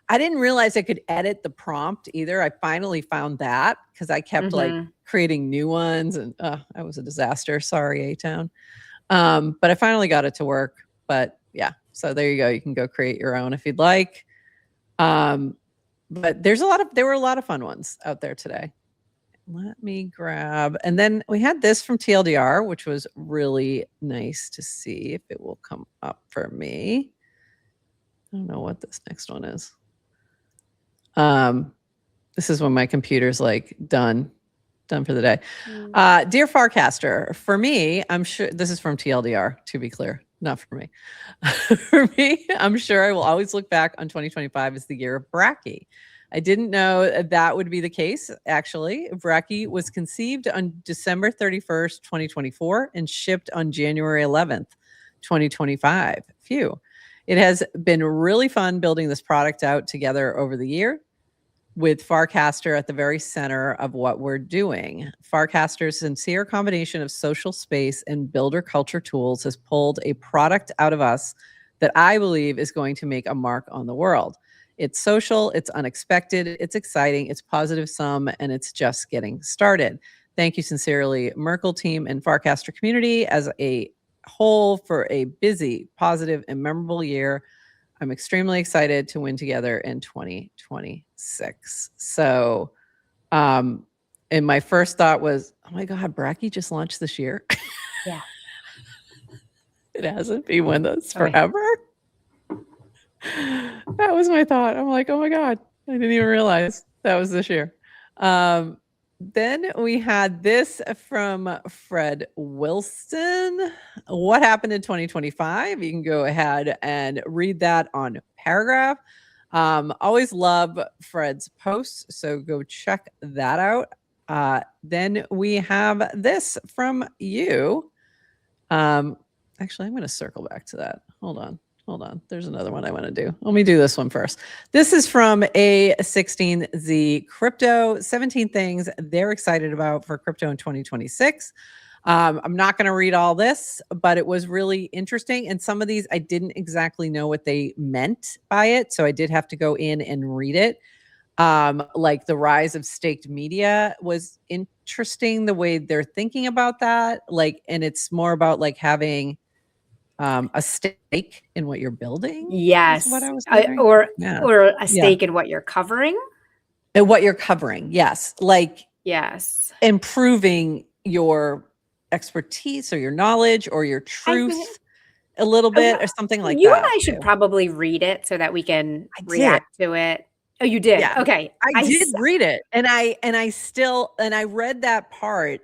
Speaker 2: I didn't realize I could edit the prompt either. I finally found that because I kept like creating new ones, and I was a disaster. Sorry, A-Town. But I finally got it to work. But yeah, so there you go. You can go create your own if you'd like. But there were a lot of fun ones out there today. Let me grab, and then we had this from TLDR, which was really nice to see. If it will come up for me. I don't know what this next one is. This is when my computer's like done for the day. Dear Farcaster, for me, I'm sure this is from TLDR, to be clear, not for me. For me, I'm sure I will always look back on 2025 as the year of Bracky. I didn't know that would be the case, actually. Bracky was conceived on December 31st, 2024 and shipped on January 11th, 2025. Phew. It has been really fun building this product out together over the year, with Farcaster at the very center of what we're doing. Farcaster's sincere combination of social space and builder culture tools has pulled a product out of us that I believe is going to make a mark on the world. It's social, it's unexpected, it's exciting, it's positive sum, and it's just getting started. Thank you sincerely, Merkle team and Farcaster community as a whole for a busy, positive, and memorable year. I'm extremely excited to win together in 2026. So, and my first thought was, oh my God, Bracky just launched this year.
Speaker 1: Yeah.
Speaker 2: It hasn't been with us forever. That was my thought. I'm like, oh my God, I didn't even realize that was this year. Then we had this from Fred Wilson. What happened in 2025? You can go ahead and read that on Paragraph. Always love Fred's posts, so go check that out. Then we have this from you. Actually, I'm going to circle back to that. Hold on. Hold on. There's another one I want to do. Let me do this one first. This is from A16Z Crypto, 17 things they're excited about for crypto in 2026. I'm not going to read all this, but it was really interesting. And some of these, I didn't exactly know what they meant by it. So I did have to go in and read it. Like the rise of staked media was interesting, the way they're thinking about that. Like, and it's more about like having a stake in what you're building.
Speaker 1: Yes.
Speaker 2: Is what I was hearing.
Speaker 1: Or
Speaker 2: Yeah.
Speaker 1: or a stake in what you're covering.
Speaker 2: And what you're covering. Yes. Like,
Speaker 1: yes,
Speaker 2: improving your expertise or your knowledge or your truth a little bit or something like
Speaker 1: you
Speaker 2: that.
Speaker 1: And I should probably read it so that we can
Speaker 2: I
Speaker 1: react to it. Oh, you did?
Speaker 2: Yeah.
Speaker 1: Okay.
Speaker 2: I did read it. And I read that part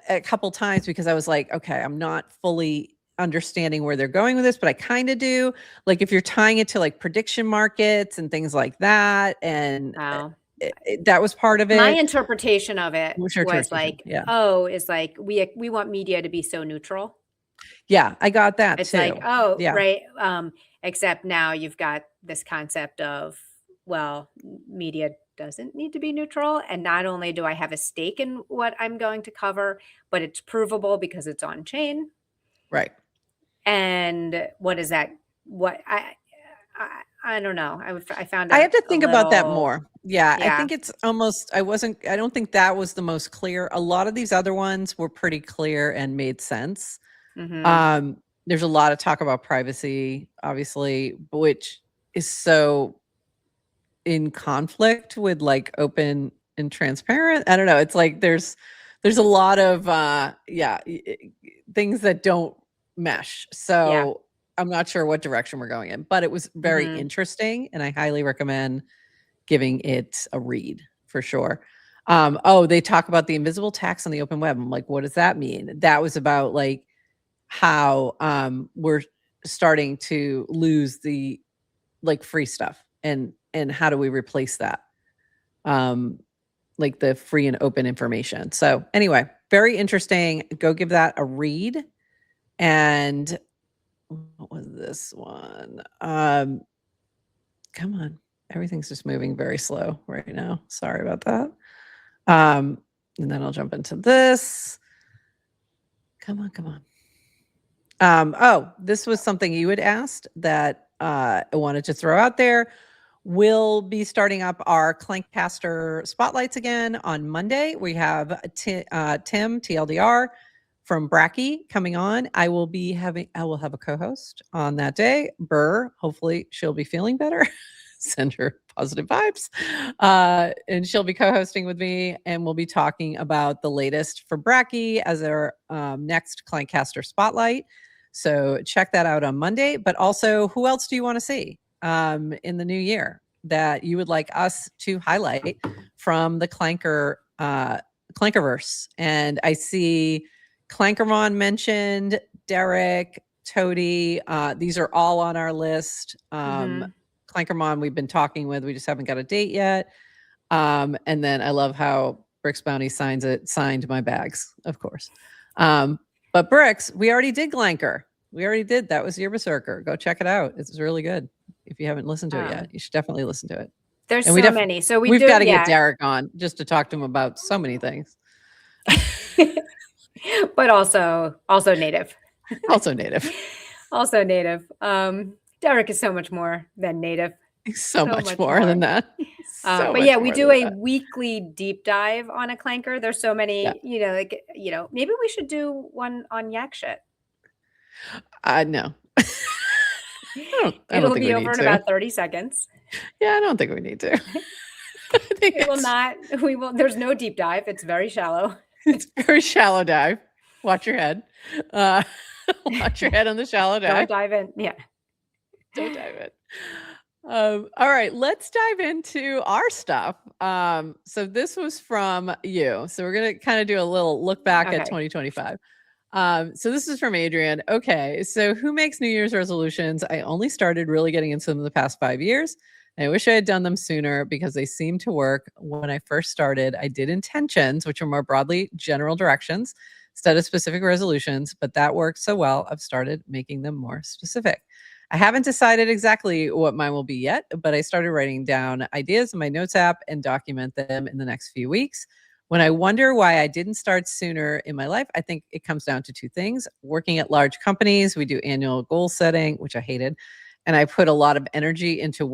Speaker 2: a couple times because I was like, okay, I'm not fully understanding where they're going with this, but I kind of do. Like if you're tying it to like prediction markets and things like that. And
Speaker 1: Wow.
Speaker 2: That was part of it.
Speaker 1: My interpretation of it was like,
Speaker 2: yeah.
Speaker 1: it's like we want media to be so neutral.
Speaker 2: Yeah, I got that
Speaker 1: it's
Speaker 2: too.
Speaker 1: Like, yeah. Right. Except now you've got this concept of, well, media doesn't need to be neutral. And not only do I have a stake in what I'm going to cover, but it's provable because it's on chain.
Speaker 2: Right.
Speaker 1: And what is that? What I don't know. I found
Speaker 2: I have to think about that more. Yeah,
Speaker 1: Yeah.
Speaker 2: I think it's almost, I don't think that was the most clear. A lot of these other ones were pretty clear and made sense. There's a lot of talk about privacy, obviously, which is so in conflict with like open and transparent. I don't know. It's like there's a lot of things that don't mesh. So I'm not sure what direction we're going in, but it was very interesting, and I highly recommend giving it a read for sure. They talk about the invisible tax on the open web. I'm like, what does that mean? That was about like how we're starting to lose the like free stuff, and how do we replace that? Like the free and open information. So anyway, very interesting. Go give that a read. And what was this one? Come on. Everything's just moving very slow right now. Sorry about that. And then I'll jump into this. Come on. This was something you had asked that I wanted to throw out there. We'll be starting up our Farcaster spotlights again on Monday. We have Tim TLDR from Bracky coming on. I will have a co-host on that day. Burr, hopefully she'll be feeling better. Send her positive vibes. And she'll be co-hosting with me, and we'll be talking about the latest for Bracky as our next Farcaster spotlight. So check that out on Monday. But also, who else do you want to see in the new year that you would like us to highlight from the Clankerverse? And I see Clankermon mentioned, Derek, Toady. These are all on our list. Clankermon we've been talking with. We just haven't got a date yet. And then I love how Bricks Bounty signed my bags, of course. But Bricks, we already did Clanker. We already did. That was your Berserker. Go check it out. It's really good. If you haven't listened to it yet, you should definitely listen to it.
Speaker 1: There's so many. So we've
Speaker 2: got to get Derek on just to talk to him about so many things.
Speaker 1: But also native.
Speaker 2: Also native.
Speaker 1: Also native. Derek is so much more than native.
Speaker 2: So much more than that.
Speaker 1: But yeah, we do a weekly deep dive on a Clanker. There's so many, maybe we should do one on yak shit.
Speaker 2: No.
Speaker 1: It'll be over in about 30 seconds.
Speaker 2: Yeah, I don't think we need to.
Speaker 1: We will. There's no deep dive. It's very shallow.
Speaker 2: It's very shallow dive. Watch your head. Watch your head on the shallow dive.
Speaker 1: Don't dive in. Yeah.
Speaker 2: Don't dive in. All right, let's dive into our stuff. So this was from you. So we're going to kind of do a little look back at 2025. So this is from Adrian. Okay, so who makes New Year's resolutions? I only started really getting into them the past 5 years. I wish I had done them sooner because they seem to work. When I first started, I did intentions, which are more broadly general directions, instead of specific resolutions, but that worked so well, I've started making them more specific. I haven't decided exactly what mine will be yet, but I started writing down ideas in my notes app and document them in the next few weeks. When I wonder why I didn't start sooner in my life, I think it comes down to two things. Working at large companies, we do annual goal setting, which I hated, and I put a lot of energy into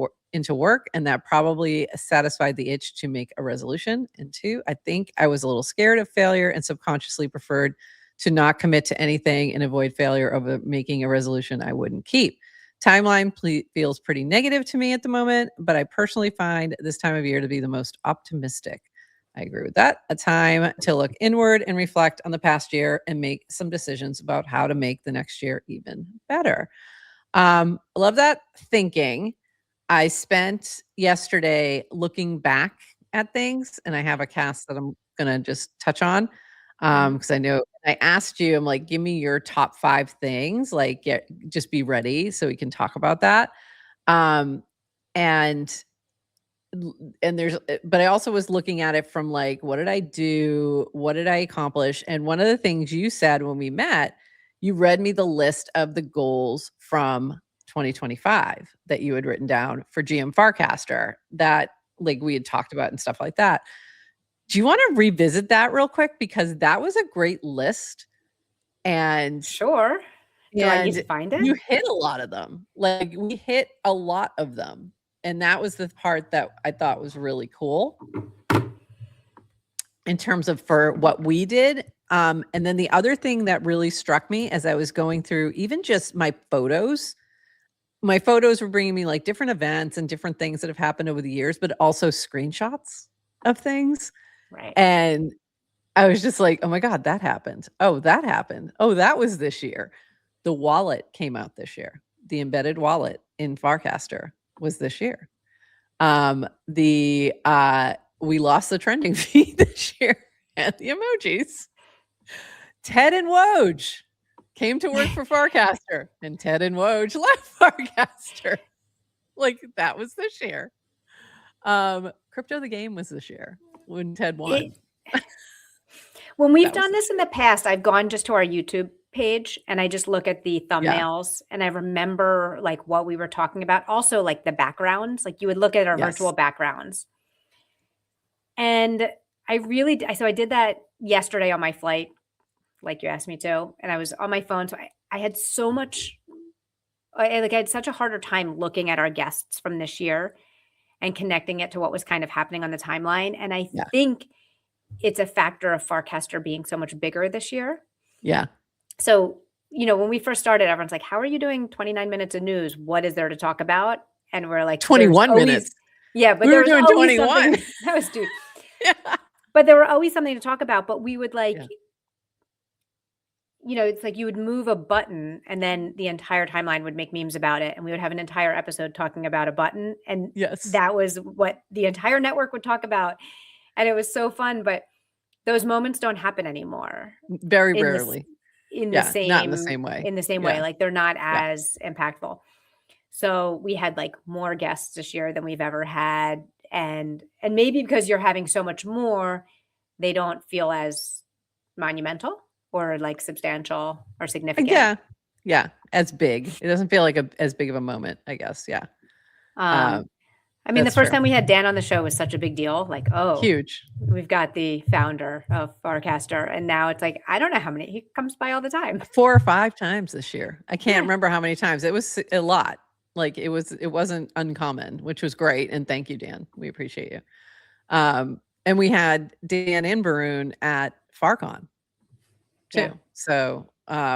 Speaker 2: work, and that probably satisfied the itch to make a resolution. And two, I think I was a little scared of failure and subconsciously preferred to not commit to anything and avoid failure of making a resolution I wouldn't keep. Timeline feels pretty negative to me at the moment, but I personally find this time of year to be the most optimistic. I agree with that. A time to look inward and reflect on the past year and make some decisions about how to make the next year even better. I love that thinking. I spent yesterday looking back at things, and I have a cast that I'm gonna just touch on. Because I know I asked you, I'm like, give me your top 5 things, like just be ready so we can talk about that. And there's but I also was looking at it from like, what did I do? What did I accomplish? And one of the things you said when we met, you read me the list of the goals from 2025 that you had written down for GM Farcaster that like we had talked about and stuff like that. Do you want to revisit that real quick? Because that was a great list. And
Speaker 1: Sure. Do I need to find it?
Speaker 2: You hit a lot of them. Like we hit a lot of them. And that was the part that I thought was really cool in terms of for what we did. And then the other thing that really struck me as I was going through even just my photos were bringing me like different events and different things that have happened over the years, but also screenshots of things.
Speaker 1: Right.
Speaker 2: And I was just like, oh my God, that happened. Oh, that happened. Oh, that was this year. The wallet came out this year. The embedded wallet in Farcaster was this year. We lost the trending feed this year and the emojis. Ted and Woj came to work for Farcaster, and Ted and Woj left Farcaster. Like that was this year. Crypto the Game was this year when Ted won.
Speaker 1: When we've done this in the past, I've gone just to our YouTube page and I just look at the thumbnails and I remember like what we were talking about. Also like the backgrounds, like you would look at our virtual backgrounds. And I did that yesterday on my flight, like you asked me to, and I was on my phone. So I had so much, I had such a harder time looking at our guests from this year and connecting it to what was kind of happening on the timeline. And I think it's a factor of Farcaster being so much bigger this year.
Speaker 2: Yeah.
Speaker 1: So, when we first started, everyone's like, how are you doing 29 minutes of news? What is there to talk about? And we're like,
Speaker 2: 21 minutes.
Speaker 1: Yeah, but
Speaker 2: we were doing 21.
Speaker 1: That was dude. Yeah. But there were always something to talk about. But we would like, it's like you would move a button and then the entire timeline would make memes about it. And we would have an entire episode talking about a button. And that was what the entire network would talk about. And it was so fun. But those moments don't happen anymore.
Speaker 2: Very rarely.
Speaker 1: Not in the same way. In the same way.
Speaker 2: Yeah.
Speaker 1: Like they're not as impactful. So we had like more guests this year than we've ever had. And maybe because you're having so much more, they don't feel as monumental or like substantial or significant.
Speaker 2: Yeah. Yeah. As big. It doesn't feel like as big of a moment, I guess. Yeah.
Speaker 1: I mean, the first time we had Dan on the show was such a big deal. Like, oh,
Speaker 2: huge.
Speaker 1: We've got the founder of Farcaster. And now it's like, I don't know how many. He comes by all the time.
Speaker 2: 4 or 5 times this year. I can't remember how many times. It was a lot. Like it wasn't uncommon, which was great. And thank you, Dan. We appreciate you. And we had Dan and Barun at FarCon too. Yeah. So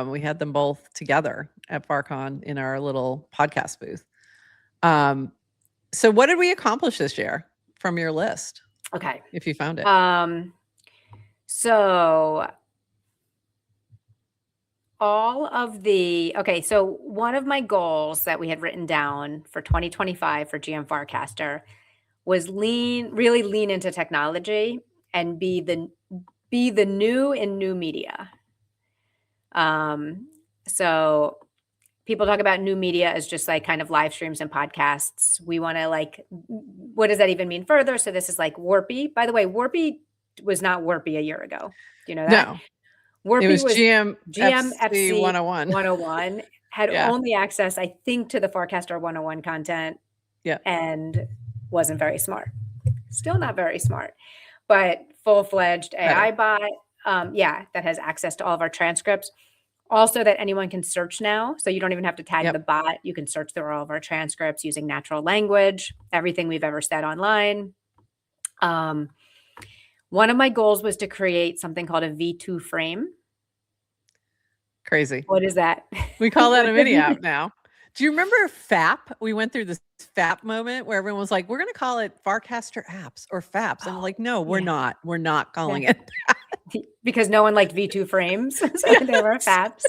Speaker 2: we had them both together at FarCon in our little podcast booth. So what did we accomplish this year from your list?
Speaker 1: Okay.
Speaker 2: If you found it.
Speaker 1: So one of my goals that we had written down for 2025 for GM Farcaster was really lean into technology and be the new in new media. So people talk about new media as just like kind of live streams and podcasts. We want to like, what does that even mean further? So this is like Warpy. By the way, Warpy was not Warpy a year ago. Do you know that?
Speaker 2: No. It was
Speaker 1: was
Speaker 2: GMFC
Speaker 1: GMFC
Speaker 2: 101.
Speaker 1: 101, had
Speaker 2: Yeah.
Speaker 1: only access, I think, to the Farcaster 101 content.
Speaker 2: Yeah.
Speaker 1: And wasn't very smart. Still not very smart, but full-fledged AI bot, that has access to all of our transcripts. Also that anyone can search now, so you don't even have to tag the bot. You can search through all of our transcripts using natural language, everything we've ever said online. One of my goals was to create something called a V2 frame.
Speaker 2: Crazy.
Speaker 1: What is that?
Speaker 2: We call that a mini app now. Do you remember FAP? We went through this FAP moment where everyone was like, we're going to call it Farcaster apps or FAPs. And I'm like, no, we're not. We're not calling it that.
Speaker 1: Because no one liked V2 frames. So they were FAPs.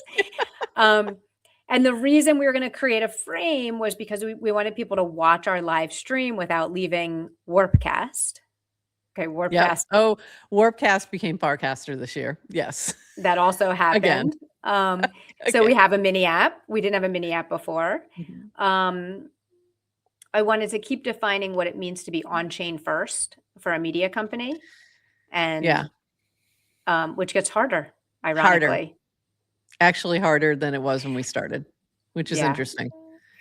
Speaker 1: And the reason we were going to create a frame was because we wanted people to watch our live stream without leaving Warpcast. Okay, Warpcast.
Speaker 2: Yep. Oh, Warpcast became Farcaster this year. Yes.
Speaker 1: That also happened.
Speaker 2: Again.
Speaker 1: So we have a mini app. We didn't have a mini app before. I wanted to keep defining what it means to be on-chain first for a media company. And which gets harder, ironically.
Speaker 2: Actually harder than it was when we started, which is interesting.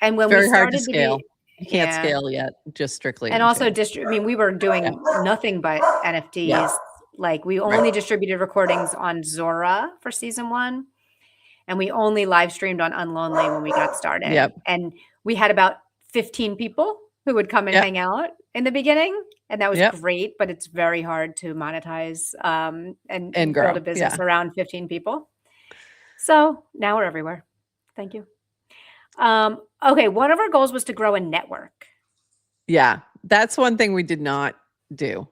Speaker 1: And when
Speaker 2: it's very
Speaker 1: we started
Speaker 2: hard to scale. You can't scale yet, just strictly.
Speaker 1: And also, we were doing nothing but NFTs. Yeah. Like we only distributed recordings on Zora for season 1. And we only live streamed on Unlonely when we got started.
Speaker 2: Yep.
Speaker 1: And we had about 15 people who would come and hang out in the beginning. And that was great, but it's very hard to monetize and grow. Build a business around 15 people. So now we're everywhere. Thank you. Okay, one of our goals was to grow a network.
Speaker 2: Yeah, that's one thing we did not do.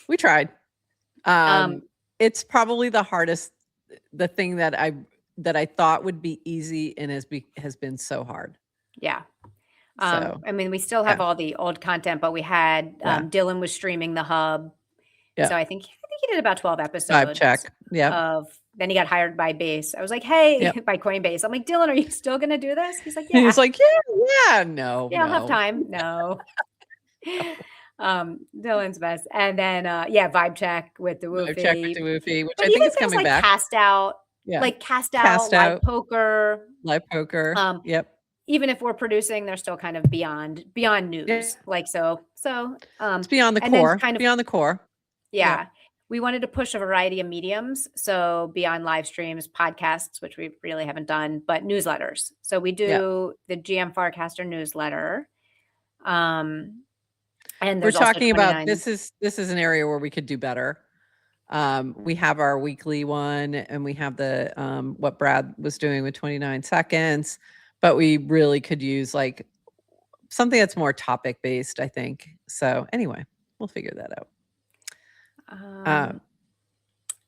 Speaker 2: We tried. It's probably the hardest, the thing that I thought would be easy and has been so hard.
Speaker 1: Yeah. I mean, we still have all the old content, but we had Dylan was streaming the hub. Yeah. So I think he did about 12 episodes.
Speaker 2: Check. Yeah.
Speaker 1: Then he got hired by Base. I was like, hey, by Coinbase. I'm like, Dylan, are you still going to do this? He's like, yeah.
Speaker 2: He's like, no.
Speaker 1: Yeah, I'll have time. No. Dylan's best. And then, Vibe Check with the Woofy.
Speaker 2: Vibe Check with the Woofy, which I think is coming back.
Speaker 1: Cast Out. Yeah. Like Cast Out, Live Poker.
Speaker 2: Live Poker. Yep.
Speaker 1: Even if we're producing, they're still kind of beyond news. Yeah. Like, so
Speaker 2: it's beyond the core. Beyond the core.
Speaker 1: Yeah. Yep. We wanted to push a variety of mediums. So beyond live streams, podcasts, which we really haven't done, but newsletters. So we do the GM Farcaster newsletter. And
Speaker 2: we're talking about, this is an area where we could do better. We have our weekly one and we have the, what Brad was doing with 29 seconds, but we really could use like something that's more topic based, I think. So anyway, we'll figure that out.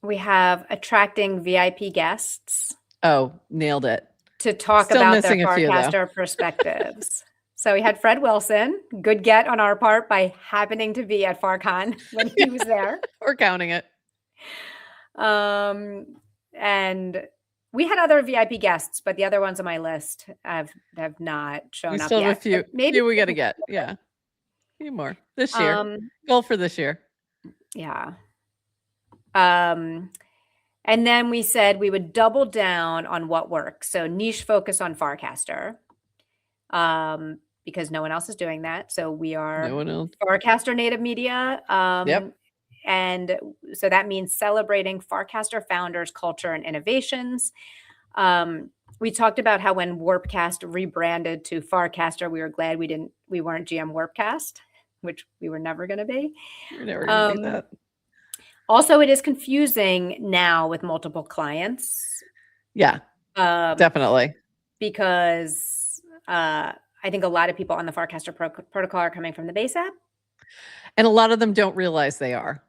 Speaker 1: We have attracting VIP guests.
Speaker 2: Oh, nailed it.
Speaker 1: To talk about their Farcaster perspectives. So we had Fred Wilson, good get on our part by happening to be at FarCon when he was there.
Speaker 2: We're counting it.
Speaker 1: And we had other VIP guests, but the other ones on my list have not shown up yet.
Speaker 2: We still have a few. Maybe we got to get. Yeah. A few more this year. Goal for this year.
Speaker 1: Yeah. And then we said we would double down on what works. So niche focus on Farcaster. Because no one else is doing that. So we are Farcaster native media. And so that means celebrating Farcaster founders, culture, and innovations. We talked about how when Warpcast rebranded to Farcaster, we were glad we weren't GM Warpcast, which we were never going to be.
Speaker 2: We're never going to do that.
Speaker 1: Also, it is confusing now with multiple clients.
Speaker 2: Yeah, definitely.
Speaker 1: Because I think a lot of people on the Farcaster protocol are coming from the Base app.
Speaker 2: And a lot of them don't realize they are.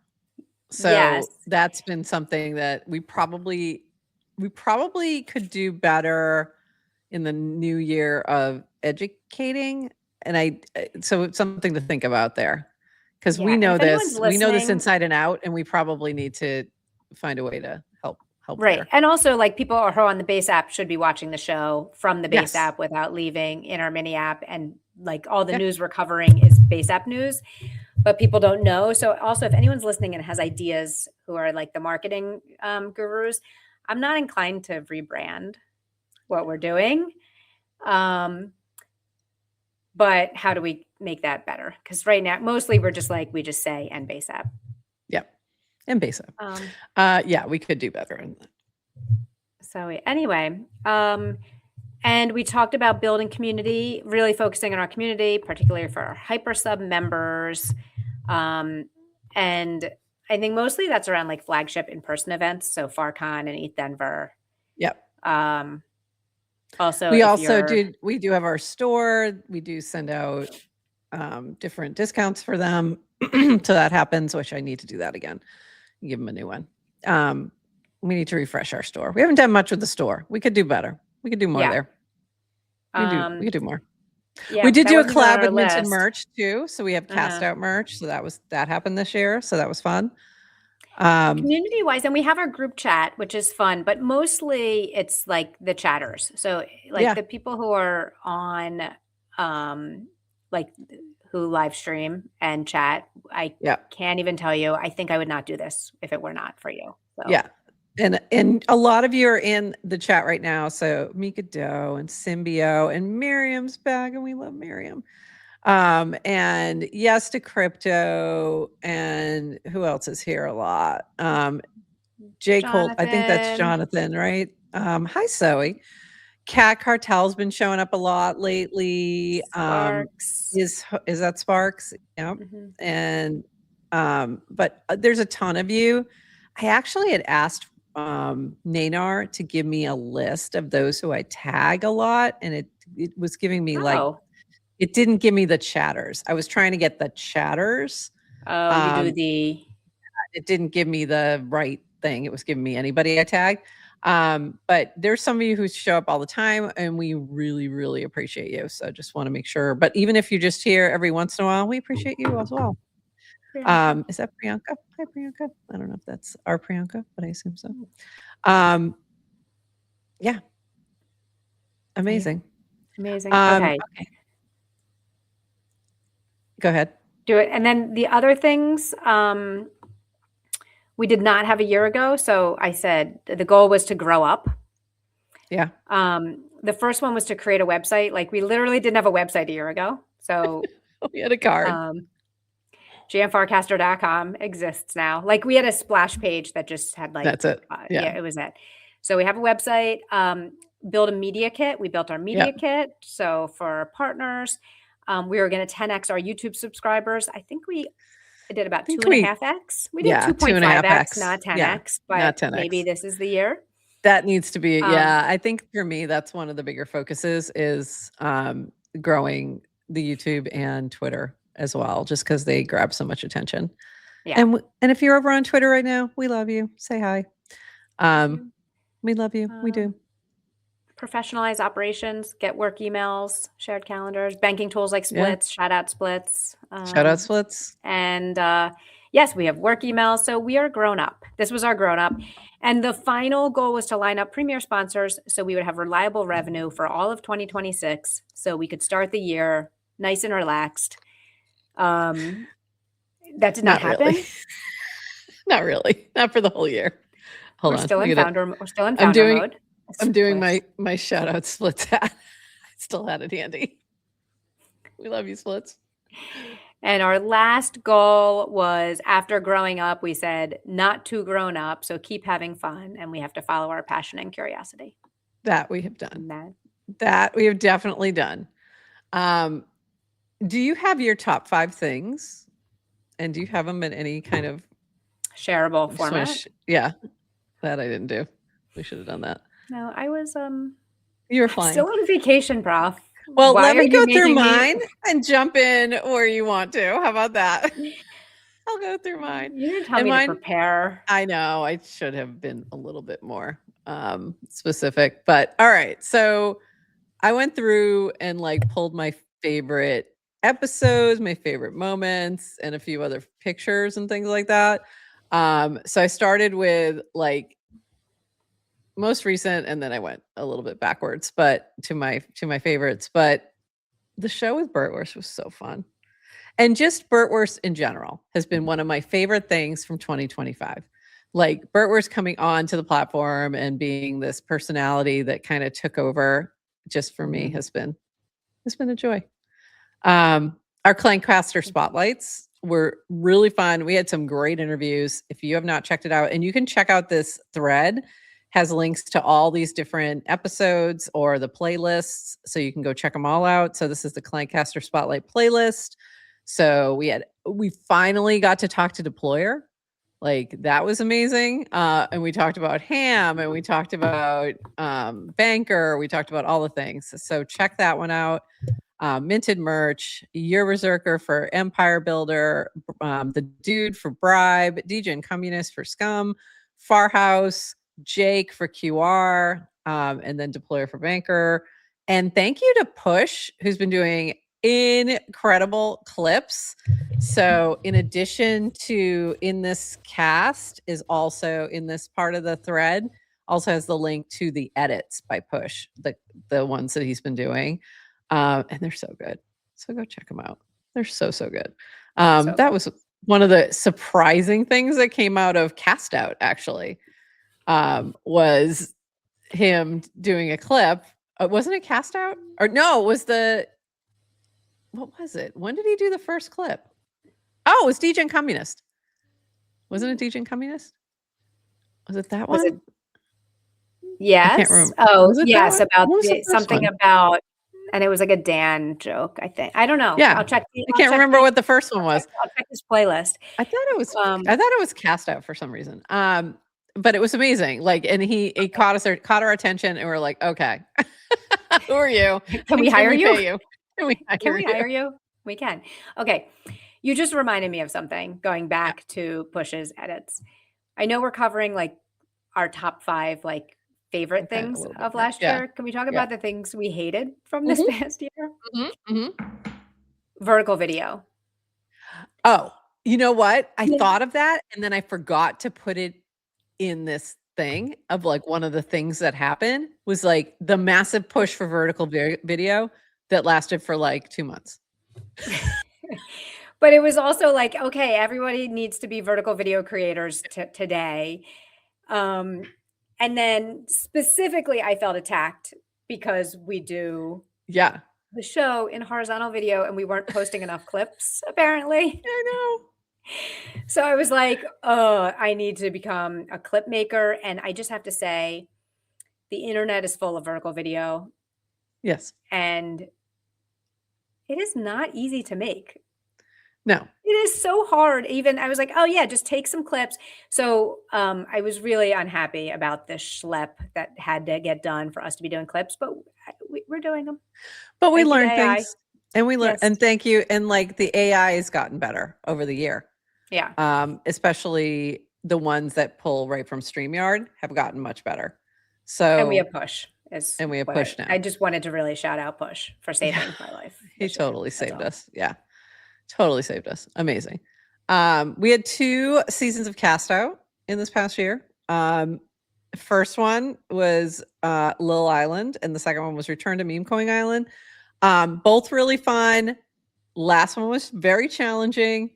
Speaker 2: So that's been something that we probably could do better in the new year of educating. And so it's something to think about there. Because we know this, we know this inside and out, and we probably need to find a way to help.
Speaker 1: Right.
Speaker 2: There.
Speaker 1: And also like people who are on the Base app should be watching the show from the Base app without leaving in our mini app. And like all the news we're covering is Base app news, but people don't know. So also if anyone's listening and has ideas who are like the marketing gurus, I'm not inclined to rebrand what we're doing. But how do we make that better? Because right now, mostly we're just like, we just say and base app.
Speaker 2: Yep. And base app. Yeah, we could do better in that.
Speaker 1: So anyway, and we talked about building community, really focusing on our community, particularly for our hyper sub members. And I think mostly that's around like flagship in-person events. So FarCon and ETH Denver.
Speaker 2: Yep.
Speaker 1: Also,
Speaker 2: we do have our store. We do send out different discounts for them. So that happens, which I need to do that again. Give them a new one. We need to refresh our store. We haven't done much with the store. We could do better. We could do more there. We could do more. Yeah, we did do a collab with Mint and merch too. So we have cast out merch. So that happened this year. So that was fun.
Speaker 1: Community wise, and we have our group chat, which is fun, but mostly it's like the chatters. So like the people who are on, like who live stream and chat. I can't even tell you. I think I would not do this if it were not for you. So.
Speaker 2: Yeah. And a lot of you are in the chat right now. So Mika Doe and Symbio and Miriam's back, and we love Miriam. And yes to crypto, and who else is here a lot? J. Colt, I think that's Jonathan, right? Hi, Zoe. Cat Cartel's been showing up a lot lately.
Speaker 1: Sparks.
Speaker 2: Is that Sparks? Yeah. And but there's a ton of you. I actually had asked Nanar to give me a list of those who I tag a lot, and it was giving me it didn't give me the chatters. I was trying to get the chatters.
Speaker 1: Oh, you do
Speaker 2: it didn't give me the right thing. It was giving me anybody I tag. But there's some of you who show up all the time, and we really, really appreciate you. So just want to make sure. But even if you're just here every once in a while, we appreciate you as well. Is that Priyanka? Hi, Priyanka. I don't know if that's our Priyanka, but I assume so. Yeah. Amazing.
Speaker 1: Amazing. Okay.
Speaker 2: Go ahead.
Speaker 1: Do it. And then the other things we did not have a year ago. So I said the goal was to grow up.
Speaker 2: Yeah.
Speaker 1: The first one was to create a website. Like we literally didn't have a website a year ago. So
Speaker 2: we had a card.
Speaker 1: GMFarcaster.com exists now. Like we had a splash page that just had like,
Speaker 2: that's it.
Speaker 1: Yeah, it was it. So we have a website, build a media kit. We built our media kit. So for our partners, we were going to 10x our YouTube subscribers. I think we did about 2.5x. We did 2.5x, not 10x, but not 10x. Maybe this is the year.
Speaker 2: That needs to be, I think for me, that's one of the bigger focuses is growing the YouTube and Twitter as well, just because they grab so much attention. Yeah. And if you're over on Twitter right now, we love you. Say hi. We love you. We do.
Speaker 1: Professionalize operations, get work emails, shared calendars, banking tools like Splits, shout out Splits.
Speaker 2: Shout out Splits.
Speaker 1: And yes, we have work emails. So we are grown up. This was our grown up. And the final goal was to line up premier sponsors so we would have reliable revenue for all of 2026. So we could start the year nice and relaxed. That did not happen.
Speaker 2: Really. Not really. Not for the whole year. Hold on.
Speaker 1: We're still in founder mode.
Speaker 2: I'm doing my shout out Splits hat. I still had it handy. We love you, Splits.
Speaker 1: And our last goal was after growing up, we said not too grown up. So keep having fun. And we have to follow our passion and curiosity.
Speaker 2: That we have done. That we have definitely done. Do you have your top 5 things? And do you have them in any kind of
Speaker 1: shareable format?
Speaker 2: Yeah. That I didn't do. We should have done that.
Speaker 1: No, I was
Speaker 2: you were flying.
Speaker 1: Still on vacation, prof.
Speaker 2: Well, let me go through mine and jump in where you want to. How about that? I'll go through mine.
Speaker 1: You didn't tell me to prepare.
Speaker 2: I know. I should have been a little bit more specific. But all right. So I went through and like pulled my favorite episodes, my favorite moments, and a few other pictures and things like that. So I started with like most recent, and then I went a little bit backwards, but to my favorites. But the show with Burtwurst was so fun. And just Burtwurst in general has been one of my favorite things from 2025. like Bertwurst coming on to the platform and being this personality that kind of took over just for me has been a joy. Our Clankcaster spotlights were really fun. We had some great interviews. If you have not checked it out, and you can check out this thread, has links to all these different episodes or the playlists, so you can go check them all out. So this is the Clankcaster Spotlight playlist. So we finally got to talk to Deployer. Like, that was amazing. And we talked about Ham, and we talked about Banker. We talked about all the things. So check that one out. Minted merch, Your Berserker for Empire Builder, the Dude for Bribe, DJ and Communist for Scum, Farhouse, Jake for QR, and then Deployer for Banker. And thank you to Push, who's been doing incredible clips. So in addition to in this cast is also in this part of the thread, also has the link to the edits by Push, the ones that he's been doing. And they're so good. So go check them out. They're so good. That was one of the surprising things that came out of Cast Out, actually, was him doing a clip. Wasn't it Cast Out? Or no, it was what was it? When did he do the first clip? Oh, it was DJ and Communist. Wasn't it DJ and Communist? Was it that one?
Speaker 1: Yes.
Speaker 2: I can't remember.
Speaker 1: Oh, yes, about something about, and it was like a Dan joke, I think. I don't know.
Speaker 2: Yeah.
Speaker 1: I'll check.
Speaker 2: I can't remember what the first one was.
Speaker 1: I'll check this playlist.
Speaker 2: I thought it was Cast Out for some reason. But it was amazing. Like, and he caught our attention, and we're like, okay, who are you?
Speaker 1: Can we hire you?
Speaker 2: Can we hire you?
Speaker 1: We can. Okay. You just reminded me of something, going back to Push's edits. I know we're covering like our top 5 like favorite things of last year. Can we talk about the things we hated from this past year? Vertical video.
Speaker 2: Oh, you know what? I thought of that, and then I forgot to put it in this thing of like one of the things that happened was like the massive push for vertical video that lasted for like 2 months.
Speaker 1: But it was also like, okay, everybody needs to be vertical video creators today. And then specifically, I felt attacked because we do the show in horizontal video and we weren't posting enough clips, apparently.
Speaker 2: I know.
Speaker 1: So I was like, oh, I need to become a clip maker. And I just have to say, the internet is full of vertical video.
Speaker 2: Yes.
Speaker 1: And it is not easy to make.
Speaker 2: No.
Speaker 1: It is so hard. Even I was like, oh yeah, just take some clips. So I was really unhappy about the schlep that had to get done for us to be doing clips, but we're doing them.
Speaker 2: But we learned things. And we learned, and thank you. And like the AI has gotten better over the year.
Speaker 1: Yeah.
Speaker 2: Especially the ones that pull right from StreamYard have gotten much better. So
Speaker 1: and we have Push.
Speaker 2: And we have Push now.
Speaker 1: I just wanted to really shout out Push for saving my life.
Speaker 2: He totally saved us. Yeah. Totally saved us. Amazing. We had 2 seasons of Cast Out in this past year. First one was Lil Island, and the second one was Return to Meme Coin Island. Both really fun. Last one was very challenging.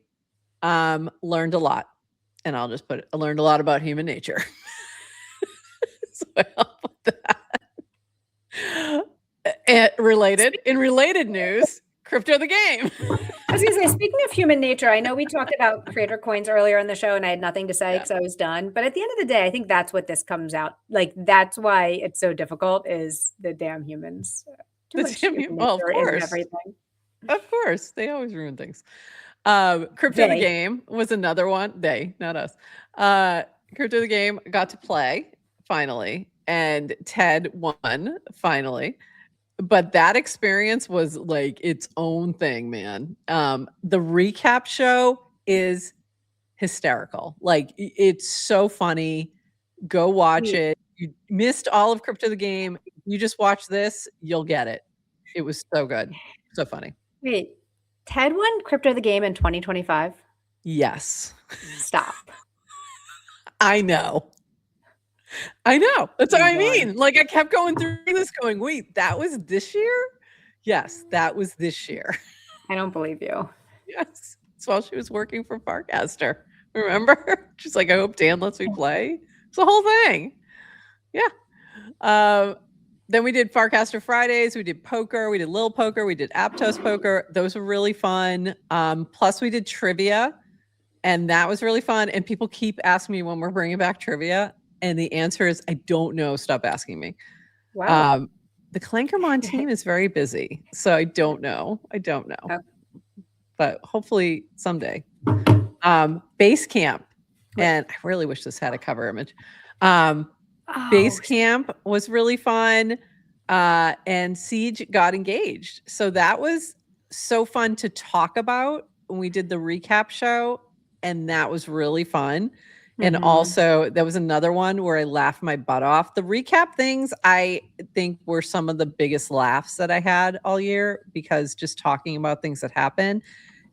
Speaker 2: Learned a lot. And I'll just put it, I learned a lot about human nature. So I'll put that. In related news, crypto the game.
Speaker 1: I was going to say, speaking of human nature, I know we talked about creator coins earlier in the show and I had nothing to say because I was done. But at the end of the day, I think that's what this comes out. Like, that's why it's so difficult is the damn humans.
Speaker 2: Well, of course.
Speaker 1: Everything.
Speaker 2: Of course. They always ruin things. Crypto the Game was another one. They, not us. Crypto the Game got to play finally. And Ted won finally. But that experience was like its own thing, man. The recap show is hysterical. Like, it's so funny. Go watch it. You missed all of Crypto the Game. You just watch this, you'll get it. It was so good. So funny.
Speaker 1: Wait, Ted won Crypto the Game in 2025?
Speaker 2: Yes.
Speaker 1: Stop.
Speaker 2: I know. That's what I mean. Like, I kept going through this going, wait, that was this year? Yes, that was this year.
Speaker 1: I don't believe you.
Speaker 2: Yes. It's while she was working for Farcaster. Remember? She's like, I hope Dan lets me play. It's the whole thing. Yeah. Then we did Farcaster Fridays. We did poker. We did Lil Poker. We did Aptos Poker. Those were really fun. Plus, we did trivia, and that was really fun. And people keep asking me when we're bringing back trivia, and the answer is I don't know. Stop asking me.
Speaker 1: Wow.
Speaker 2: The Clankermon team is very busy, so I don't know.
Speaker 1: Oh.
Speaker 2: But hopefully someday. Base Camp, and I really wish this had a cover image. Base Camp was really fun, and Siege got engaged. So that was so fun to talk about when we did the recap show, and that was really fun. And also, there was another one where I laughed my butt off. The recap things, I think, were some of the biggest laughs that I had all year, because just talking about things that happen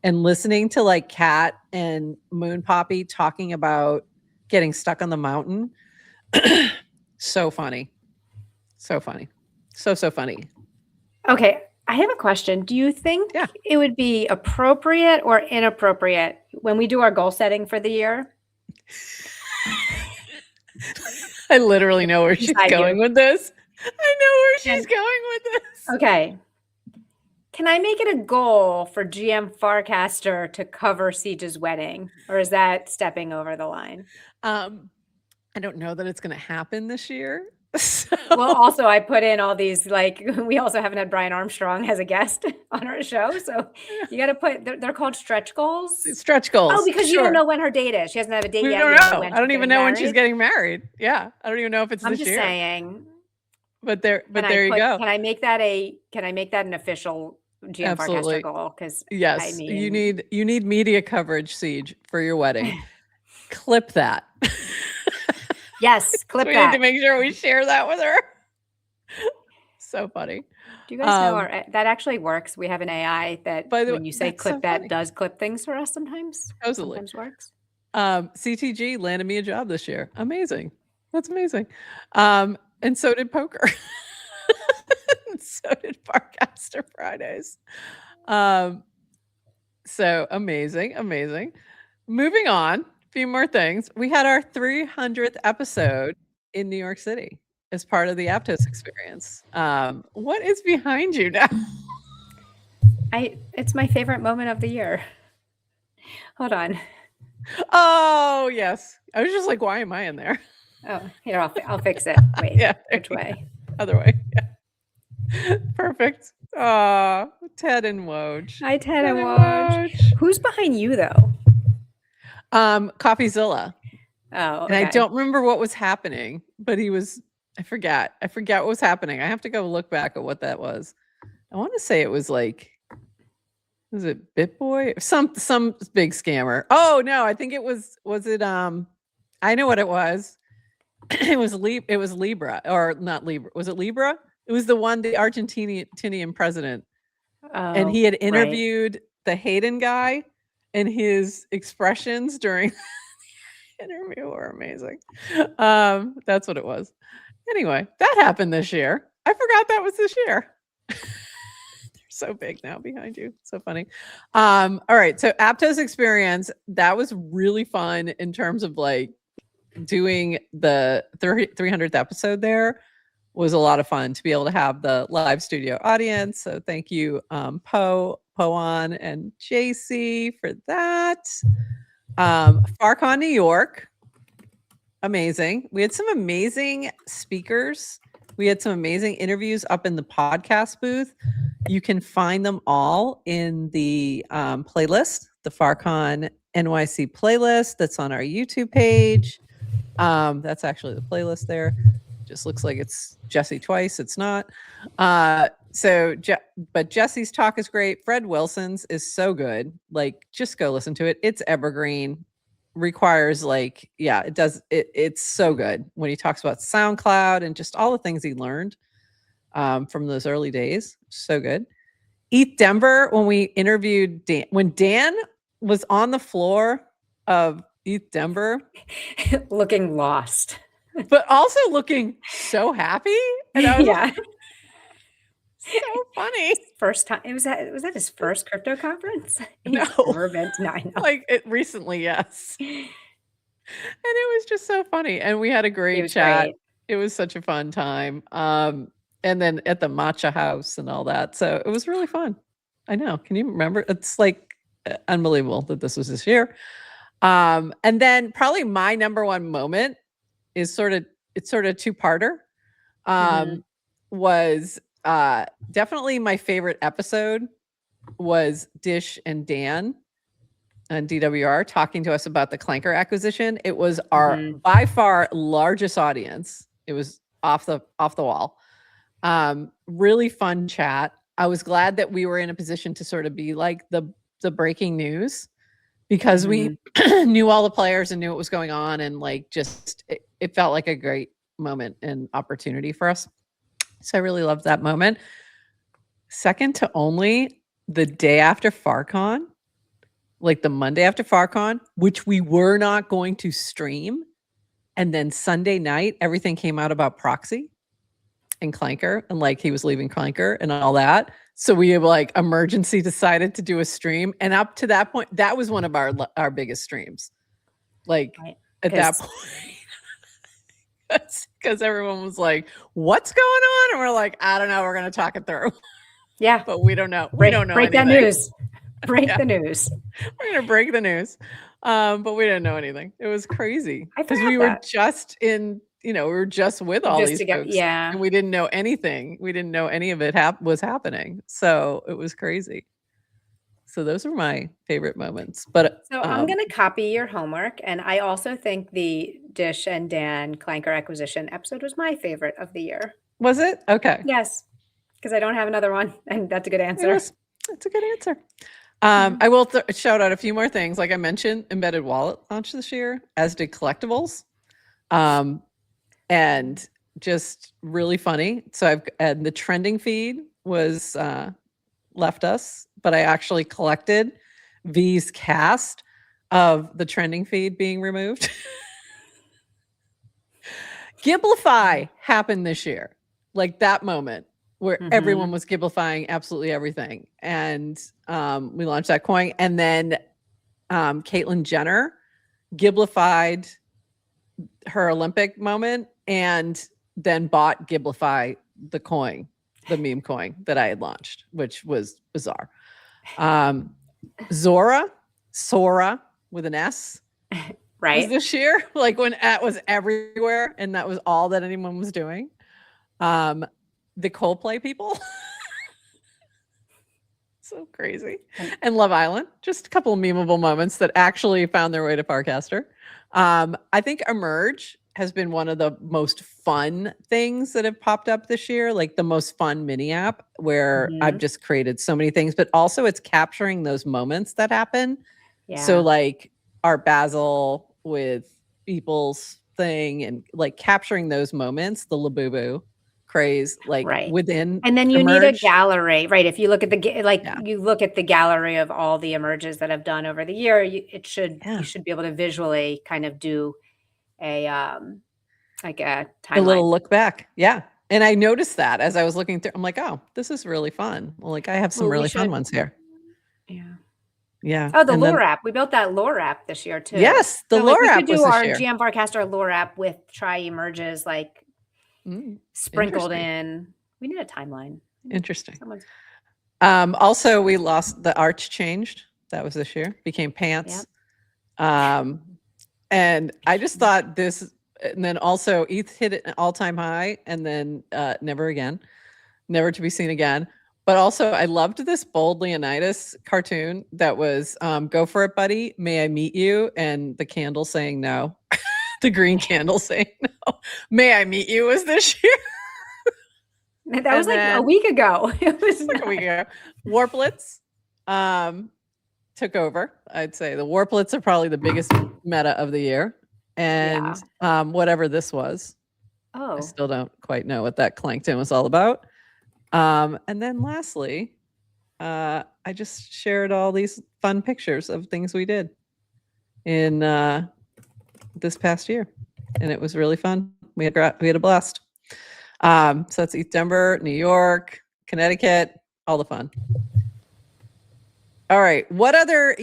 Speaker 2: and listening to like Kat and Moon Poppy talking about getting stuck on the mountain. So funny. So funny. So funny.
Speaker 1: Okay. I have a question. Do you think it would be appropriate or inappropriate when we do our goal setting for the year?
Speaker 2: I literally know where she's going with this. I know where she's going with this.
Speaker 1: Okay. Can I make it a goal for GM Farcaster to cover Siege's wedding, or is that stepping over the line?
Speaker 2: I don't know that it's going to happen this year. So.
Speaker 1: Well, also I put in all these, like, we also haven't had Brian Armstrong as a guest on our show. So you got to put, they're called stretch goals.
Speaker 2: Stretch goals.
Speaker 1: Oh, because you don't know when her date is. She doesn't have a date yet.
Speaker 2: I don't even know when she's getting married. Yeah. I don't even know if it's this year.
Speaker 1: I'm just saying.
Speaker 2: But there you go.
Speaker 1: Can I make that an official GM Farcaster goal? Because
Speaker 2: yes, I mean, you need media coverage, Siege, for your wedding. Clip that. Yes, clip that. We need to make sure we share that with her. So funny.
Speaker 1: Do you guys know that actually works? We have an AI that when you say clip that does clip things for us sometimes. Sometimes works.
Speaker 2: CTG landed me a job this year. Amazing. That's amazing. And so did poker. So did Farcaster Fridays. So amazing. Moving on. Few more things. We had our 300th episode in New York City as part of the Aptos experience. What is behind you now?
Speaker 1: It's my favorite moment of the year. Hold on.
Speaker 2: Oh yes, I was just like, why am I in there?
Speaker 1: Oh, here, I'll fix it. Wait, which way?
Speaker 2: Other way. Yeah. Perfect. Ted and Woj.
Speaker 1: Hi, Ted and Woj. Who's behind you though?
Speaker 2: Coffeezilla.
Speaker 1: Oh, okay.
Speaker 2: And I don't remember what was happening, but I forgot what was happening. I have to go look back at what that was. I want to say it was like, was it BitBoy? Some big scammer. Oh no, I think it was it I know what it was. It was Libra, or not Libra. Was it Libra? It was the Argentinian president. And he had interviewed the Hayden guy, and his expressions during the interview were amazing. That's what it was. Anyway, that happened this year. I forgot that was this year. They're so big now behind you. So funny. All right. So Aptos experience, that was really fun in terms of like doing the 300th episode there. Was a lot of fun to be able to have the live studio audience. So thank you, Poan and JC for that. FarCon New York. Amazing. We had some amazing speakers. We had some amazing interviews up in the podcast booth. You can find them all in the playlist, the FarCon NYC playlist that's on our YouTube page. That's actually the playlist there. Just looks like it's Jesse twice. It's not. But Jesse's talk is great. Fred Wilson's is so good. Like, just go listen to it. It's evergreen. Requires it does. It's so good when he talks about SoundCloud and just all the things he learned from those early days. So good. Eat Denver, when we interviewed Dan, when Dan was on the floor of Eat Denver,
Speaker 1: looking lost.
Speaker 2: But also looking so happy. And I was So funny.
Speaker 1: First time. Was that his first crypto conference?
Speaker 2: No,
Speaker 1: He's never been to. No, I know.
Speaker 2: like it recently, yes. And it was just so funny. And we had a
Speaker 1: He
Speaker 2: great
Speaker 1: was
Speaker 2: chat.
Speaker 1: great.
Speaker 2: It was such a fun time. And then at the matcha house and all that. So it was really fun. I know. Can you remember? It's like unbelievable that this was this year. And then probably my number one moment is sort of two-parter.
Speaker 1: Mhm.
Speaker 2: Was definitely my favorite episode was Dish and Dan and DWR talking to us about the Clanker acquisition. It was our
Speaker 1: Mhm.
Speaker 2: by far largest audience. It was off the wall. Really fun chat. I was glad that we were in a position to sort of be like the breaking news because we knew all the players and knew what was going on, and like just it felt like a great moment and opportunity for us. So I really loved that moment. Second to only the day after FarCon, like the Monday after FarCon, which we were not going to stream. And then Sunday night, everything came out about Proxy and Clanker, and like he was leaving Clanker and all that. So we like emergency decided to do a stream. And up to that point, that was one of our biggest streams. Like
Speaker 1: Right.
Speaker 2: at that point, because everyone was like, what's going on? And we're like, I don't know. We're going to talk it through.
Speaker 1: Yeah.
Speaker 2: But we don't know. We don't know
Speaker 1: Break
Speaker 2: anything.
Speaker 1: that news. Break
Speaker 2: Yeah.
Speaker 1: the news.
Speaker 2: We're going to break the news. But we didn't know anything. It was crazy
Speaker 1: I
Speaker 2: because
Speaker 1: forgot
Speaker 2: we were
Speaker 1: that.
Speaker 2: just in, we were just with all
Speaker 1: Just
Speaker 2: these
Speaker 1: to get,
Speaker 2: folks,
Speaker 1: yeah.
Speaker 2: and we didn't know anything. We didn't know any of it was happening. So it was crazy. So those were my favorite moments. But
Speaker 1: So I'm going to copy your homework. And I also think the Dish and Dan Clanker acquisition episode was my favorite of the year.
Speaker 2: was it? Okay.
Speaker 1: Yes. Because I don't have another one. And that's a good answer.
Speaker 2: That's a good answer. I will shout out a few more things. Like I mentioned, Embedded Wallet launched this year, as did Collectibles. And just really funny. So and the trending feed was left us, but I actually collected V's cast of the trending feed being removed. Giblify happened this year, like that moment where everyone was Giblifying absolutely everything. And we launched that coin. And then Caitlyn Jenner Giblified her Olympic moment and then bought Giblify the coin, the meme coin that I had launched, which was bizarre. Sora with an S.
Speaker 1: Right.
Speaker 2: Was this year, like when it was everywhere and that was all that anyone was doing. The Coldplay people. So crazy. And Love Island, just a couple of memeable moments that actually found their way to Farcaster. I think Emerge has been one of the most fun things that have popped up this year, like the most fun mini app where I've just created so many things, but also it's capturing those moments that happen.
Speaker 1: Yeah.
Speaker 2: So like Art Basel with people's thing and like capturing those moments, the Labubu craze, like within.
Speaker 1: And then you
Speaker 2: Emerge.
Speaker 1: need a gallery, right? If you look at you look at the gallery of all the emerges that have done over the year, you should be able to visually kind of do a like a timeline.
Speaker 2: A little look back. Yeah. And I noticed that as I was looking through, I'm like, oh, this is really fun. Well, like I have some really fun ones here.
Speaker 1: Yeah.
Speaker 2: Yeah.
Speaker 1: Oh, the lore app. We built that lore app this year too.
Speaker 2: Yes, the lore app was this year.
Speaker 1: We could do our GM Farcaster lore app with try emerges like sprinkled in. We need a timeline.
Speaker 2: Interesting. Also, we lost the arch changed. That was this year. Became pants. Yep. And I just thought this, and then also ETH hit an all-time high, and then never again, never to be seen again. But also, I loved this Bold Leonidas cartoon that was "Go for it, buddy. May I meet you?" and the candle saying no. The green candle saying no. May I meet you was this year.
Speaker 1: That was like a week ago. It was
Speaker 2: like a week ago. Warplets took over. I'd say the Warplets are probably the biggest meta of the year. And whatever this was. I still don't quite know what that Clankton was all about. And then lastly, I just shared all these fun pictures of things we did in this past year. And it was really fun. We had a blast. So that's ETH Denver, New York, Connecticut, all the fun. All right. What other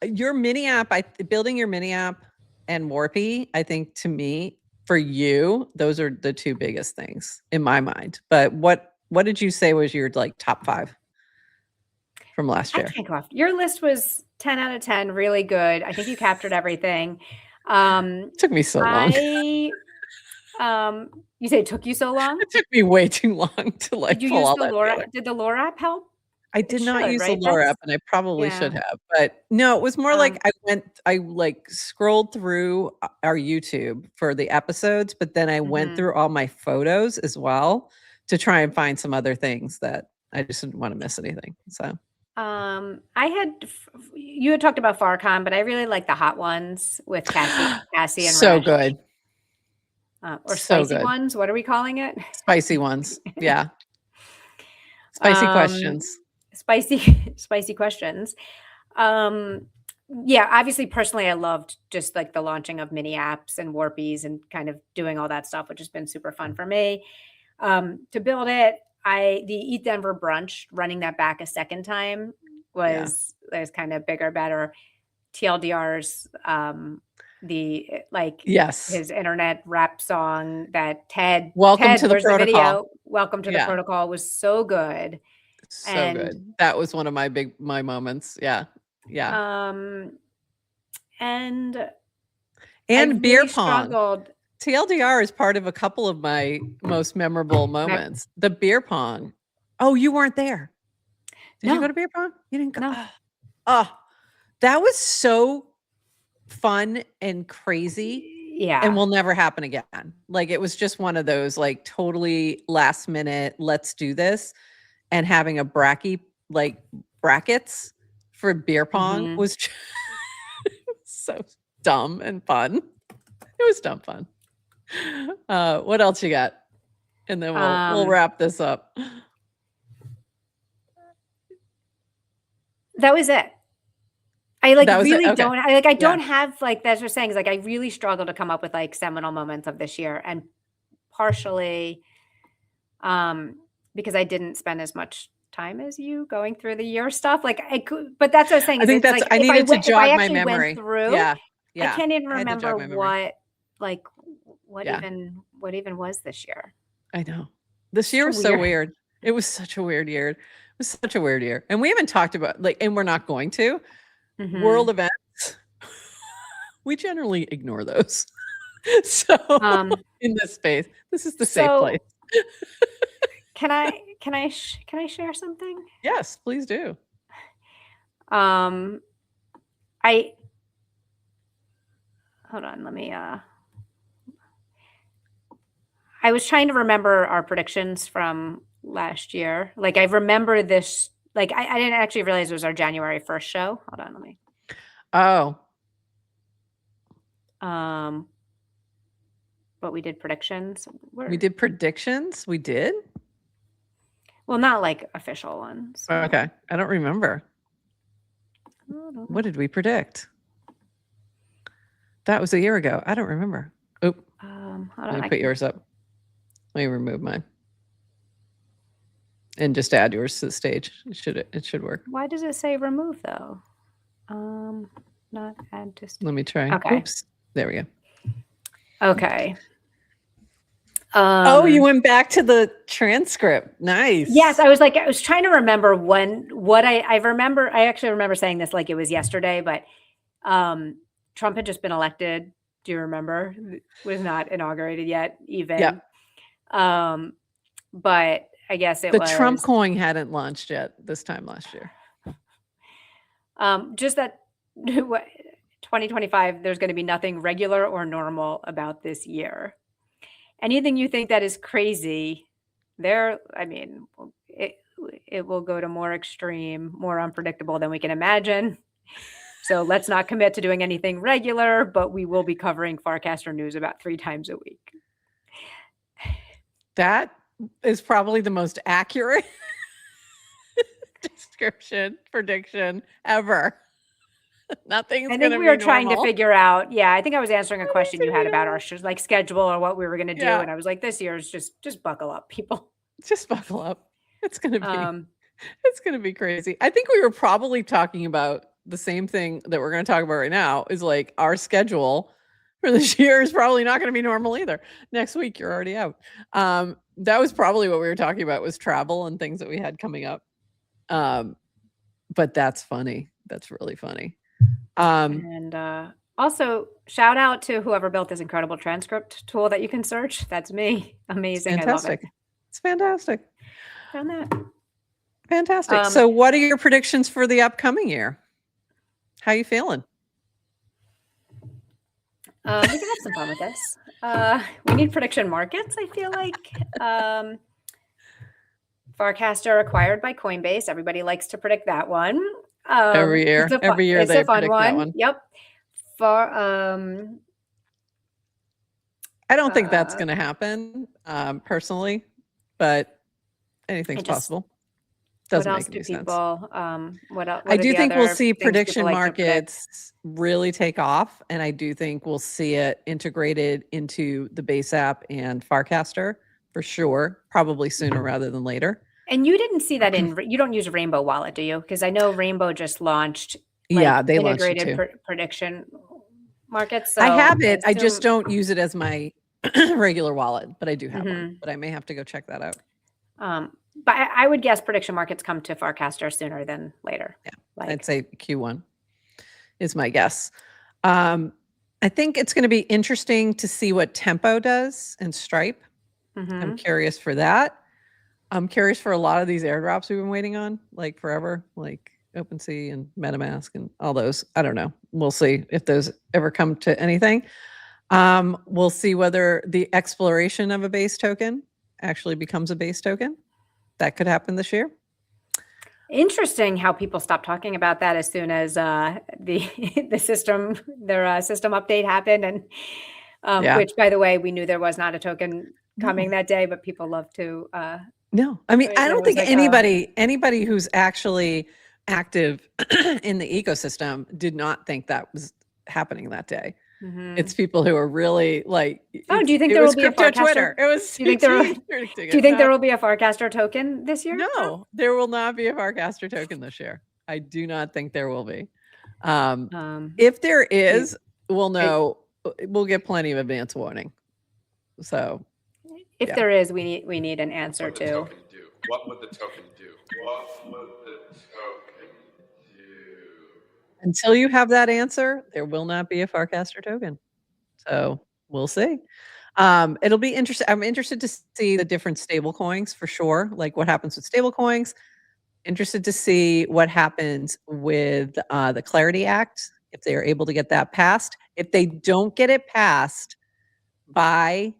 Speaker 2: your mini app, building your mini app and Warpy, I think to me, for you, those are the two biggest things in my mind. But what did you say was your like top 5 from last year?
Speaker 1: I can't go off. Your list was 10 out of 10, really good. I think you captured everything. It
Speaker 2: took me so long.
Speaker 1: You say it took you so long?
Speaker 2: It took me way too long to like
Speaker 1: Did you
Speaker 2: pull
Speaker 1: use
Speaker 2: all
Speaker 1: the
Speaker 2: that
Speaker 1: Laura?
Speaker 2: together.
Speaker 1: Did the Laura app help?
Speaker 2: I did not use the
Speaker 1: right?
Speaker 2: Laura app, and I probably should have. But no, it was more like I like scrolled through our YouTube for the episodes, but then I went through all my photos as well to try and find some other things that I just didn't want to miss anything. So
Speaker 1: you had talked about Farcon, but I really like the hot ones with Cassie and
Speaker 2: so
Speaker 1: Resh.
Speaker 2: good.
Speaker 1: Or spicy ones. What are we calling it?
Speaker 2: Spicy ones. Yeah. Spicy questions.
Speaker 1: Spicy questions. Yeah, obviously personally I loved just like the launching of mini apps and Warpies and kind of doing all that stuff, which has been super fun for me. To build it, the Eat Denver brunch, running that back a second time was kind of bigger, better. TLDR's his internet rap song that Ted
Speaker 2: Welcome
Speaker 1: Ted,
Speaker 2: to the
Speaker 1: where's
Speaker 2: protocol.
Speaker 1: the video? Welcome to the protocol was so good.
Speaker 2: So good. That was one of my moments. Yeah. Yeah.
Speaker 1: And
Speaker 2: beer pong. TLDR is part of a couple of my most memorable moments. The beer pong. Oh, you weren't there. Did you go to beer pong? You didn't go.
Speaker 1: No.
Speaker 2: That was so fun and crazy.
Speaker 1: Yeah.
Speaker 2: And will never happen again. Like it was just one of those like totally last minute, let's do this. And having a brackets for beer pong was just so dumb and fun. It was dumb fun. What else you got? And then we'll wrap this up.
Speaker 1: That was it. I like really don't I don't have like that's what I'm saying is like I really struggle to come up with like seminal moments of this year, and partially because I didn't spend as much time as you going through the year stuff. Like I could, but that's what I was saying.
Speaker 2: I think that's
Speaker 1: like,
Speaker 2: I needed to jog my memory.
Speaker 1: I can't even
Speaker 2: I
Speaker 1: remember what even was this year.
Speaker 2: I know. This year was so weird. It was such a weird year. It was such a weird year. And we haven't talked about and we're not going to world events. We generally ignore those. So in this space, this is the safe place.
Speaker 1: Can I share something?
Speaker 2: Yes, please do.
Speaker 1: Hold on, let me I was trying to remember our predictions from last year. Like I remember this, like I didn't actually realize it was our January 1st show. Hold on, let me. But we did predictions.
Speaker 2: We did predictions? We did?
Speaker 1: Well, not like official ones.
Speaker 2: Okay. I don't remember. What did we predict? That was a year ago. I don't remember. Oop.
Speaker 1: Hold on.
Speaker 2: Let me put yours up. Let me remove mine. And just add yours to the stage. It should work.
Speaker 1: Why does it say remove though? Not add to stage.
Speaker 2: Let me try.
Speaker 1: Okay.
Speaker 2: Oops. There we go.
Speaker 1: Okay.
Speaker 2: Oh, you went back to the transcript. Nice.
Speaker 1: Yes, I was trying to remember I actually remember saying this like it was yesterday, but Trump had just been elected. Do you remember? Was not inaugurated yet, even.
Speaker 2: Yeah.
Speaker 1: But I guess
Speaker 2: the Trump coin hadn't launched yet this time last year.
Speaker 1: Just that 2025, there's going to be nothing regular or normal about this year. Anything you think that is crazy, it will go to more extreme, more unpredictable than we can imagine. So let's not commit to doing anything regular, but we will be covering Farcaster news about 3 times a week.
Speaker 2: That is probably the most accurate prediction ever. Nothing's going to be normal.
Speaker 1: I think we were trying to figure out. Yeah, I think I was answering a question you had about our schedule or what we were going to do, and I was like, "This year's just buckle up, people."
Speaker 2: Just buckle up. It's going to be crazy. I think we were probably talking about the same thing that we're going to talk about right now, is like our schedule for this year is probably not going to be normal either. Next week, you're already out. That was probably what we were talking about, was travel and things that we had coming up. But that's funny. That's really funny.
Speaker 1: And also, shout out to whoever built this incredible transcript tool that you can search. That's me. Amazing. I love it.
Speaker 2: It's fantastic.
Speaker 1: Found that.
Speaker 2: Fantastic. So what are your predictions for the upcoming year? How are you feeling?
Speaker 1: We can have some fun with this. We need prediction markets, I feel like. Farcaster acquired by Coinbase. Everybody likes to predict that one.
Speaker 2: Every year.
Speaker 1: It's
Speaker 2: they
Speaker 1: a fun
Speaker 2: predict
Speaker 1: one.
Speaker 2: that one.
Speaker 1: Yep.
Speaker 2: I don't think that's going to happen, personally, but anything's possible. Doesn't make any sense.
Speaker 1: What else?
Speaker 2: I do think we'll see prediction markets really take off, and I do think we'll see it integrated into the base app and Farcaster for sure, probably sooner rather than later.
Speaker 1: And you didn't see that you don't use Rainbow Wallet, do you? Because I know Rainbow just launched
Speaker 2: they
Speaker 1: integrated
Speaker 2: launched it
Speaker 1: prediction markets. So
Speaker 2: I have it. I just don't use it as my regular wallet, but I do have one. But I may have to go check that out.
Speaker 1: But I would guess prediction markets come to Farcaster sooner than later.
Speaker 2: Yeah, I'd say Q1 is my guess. I think it's going to be interesting to see what Tempo does and Stripe. I'm curious for that. I'm curious for a lot of these airdrops we've been waiting on, like forever, like OpenSea and MetaMask and all those. I don't know. We'll see if those ever come to anything. We'll see whether the exploration of a base token actually becomes a base token. That could happen this year.
Speaker 1: Interesting how people stopped talking about that as soon as their system update happened, and which, by the way, we knew there was not a token coming that day, but people love to.
Speaker 2: No, I mean, I don't think anybody who's actually active in the ecosystem did not think that was happening that day. It's people who are really like.
Speaker 1: Oh, do you think there will be a Farcaster?
Speaker 2: Twitter. It was.
Speaker 1: Do you think there will be a Farcaster token this year?
Speaker 2: No, there will not be a Farcaster token this year. I do not think there will be. If there is, we'll know. We'll get plenty of advance warning. So,
Speaker 1: if there is, we need an answer to.
Speaker 3: What would the token do? What would the token do?
Speaker 2: Until you have that answer, there will not be a Farcaster token. So we'll see. It'll be interesting. I'm interested to see the different stable coins for sure, like what happens with stable coins. Interested to see what happens with the Clarity Act, if they are able to get that passed. If they don't get it passed by,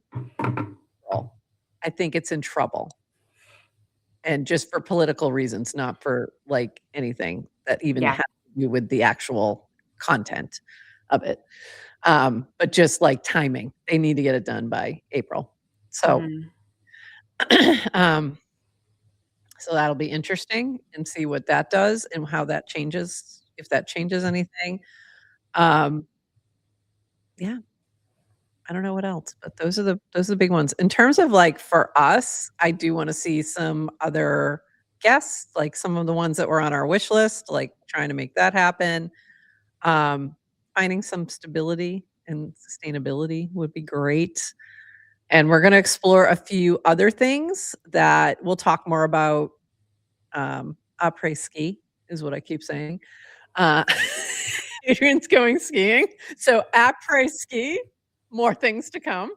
Speaker 2: well, I think it's in trouble. And just for political reasons, not for like anything that even has to do with the actual content of it. But just like timing, they need to get it done by April. So, so that'll be interesting and see what that does and how that changes, if that changes anything. Yeah. I don't know what else, but those are the big ones. In terms of like for us, I do want to see some other guests, like some of the ones that were on our wish list, like trying to make that happen. Finding some stability and sustainability would be great. And we're going to explore a few other things that we'll talk more about. Après-ski is what I keep saying. Adrian's going skiing. So après-ski, more things to come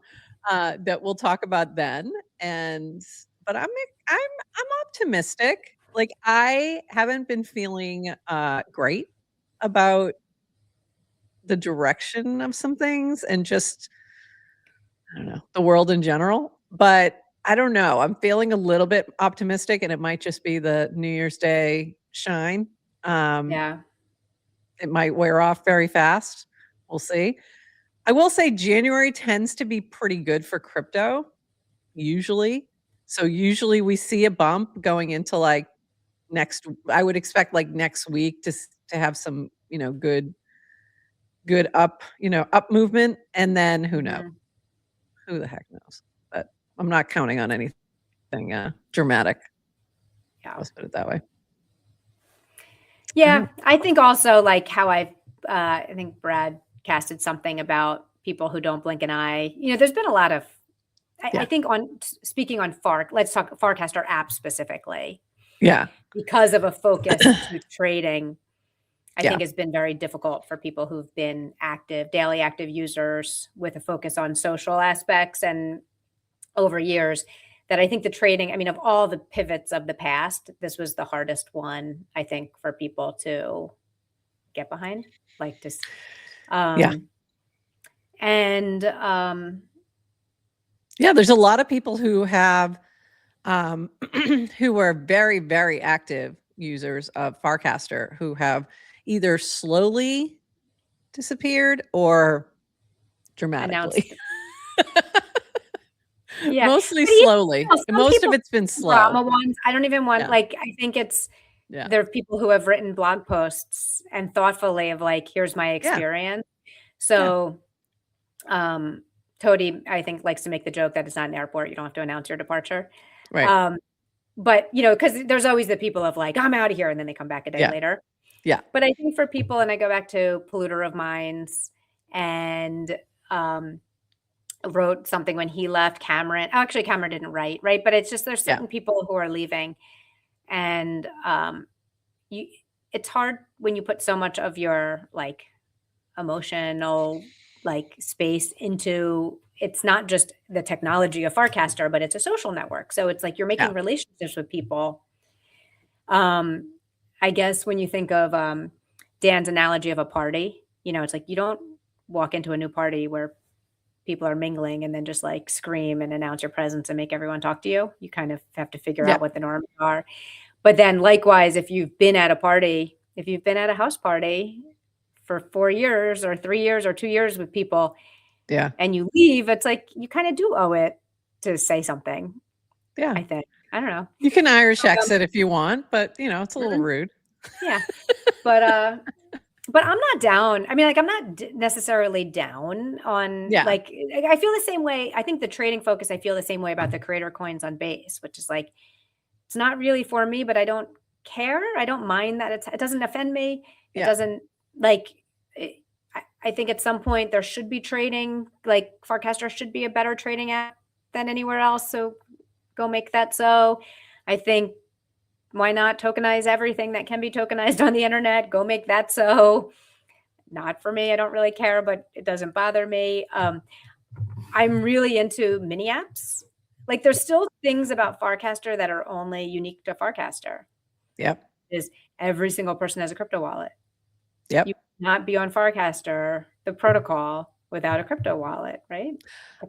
Speaker 2: that we'll talk about then. But I'm optimistic. Like I haven't been feeling great about the direction of some things and just, I don't know, the world in general. But I don't know. I'm feeling a little bit optimistic, and it might just be the New Year's Day shine. It might wear off very fast. We'll see. I will say January tends to be pretty good for crypto, usually. So usually we see a bump going into like I would expect like next week to have some, good up, up movement. And then who knows? Who the heck knows? But I'm not counting on anything anything dramatic.
Speaker 1: Yeah.
Speaker 2: Let's put it that way.
Speaker 1: Yeah. I think also like how I think Brad casted something about people who don't blink an eye. There's been a lot of, I think speaking on let's talk Farcaster app specifically.
Speaker 2: Yeah.
Speaker 1: Because of a focus to trading, I think it's been very difficult for people who've been daily active users with a focus on social aspects and over years that I think the trading, of all the pivots of the past, this was the hardest one, I think, for people to get behind, like just, and,
Speaker 2: there's a lot of people who have, who are very, very active users of Farcaster who have either slowly disappeared or dramatically.
Speaker 1: Yeah.
Speaker 2: Mostly slowly. Most of it's been slow.
Speaker 1: Drama ones, I don't even want, I think it's, there are people who have written blog posts and thoughtfully of like, here's my experience. So, Toady, I think, likes to make the joke that it's not an airport. You don't have to announce your departure.
Speaker 2: Right.
Speaker 1: But, because there's always the people of like, I'm out of here. And then they come back a day later.
Speaker 2: Yeah.
Speaker 1: But I think for people, and I go back to Polluter of Minds and wrote something when he left, Cameron. Actually, Cameron didn't write, right? But it's just there's certain people who are leaving. And it's hard when you put so much of your like emotional like space into, it's not just the technology of Farcaster, but it's a social network. So it's like you're making relationships with people. I guess when you think of Dan's analogy of a party, it's like you don't walk into a new party where people are mingling and then just like scream and announce your presence and make everyone talk to you. You kind of have to figure out what the norms are. But then likewise, if you've been at a house party for 4 years or 3 years or 2 years with people and you leave, it's like you kind of do owe it to say something.
Speaker 2: Yeah.
Speaker 1: I think. I don't know.
Speaker 2: You can Irish exit if you want, but it's a little rude.
Speaker 1: Yeah. But I'm not down. I'm not necessarily down on like, I feel the same way. I think the trading focus, I feel the same way about the creator coins on base, which is like, it's not really for me, but I don't care. I don't mind that it doesn't offend me. It doesn't like, I think at some point there should be trading, like Farcaster should be a better trading app than anywhere else. So go make that so. I think why not tokenize everything that can be tokenized on the internet? Go make that so. Not for me. I don't really care, but it doesn't bother me. I'm really into mini apps. Like there's still things about Farcaster that are only unique to Farcaster.
Speaker 2: Yep.
Speaker 1: Is every single person has a crypto wallet.
Speaker 2: Yep.
Speaker 1: You cannot be on Farcaster, the protocol, without a crypto wallet, right?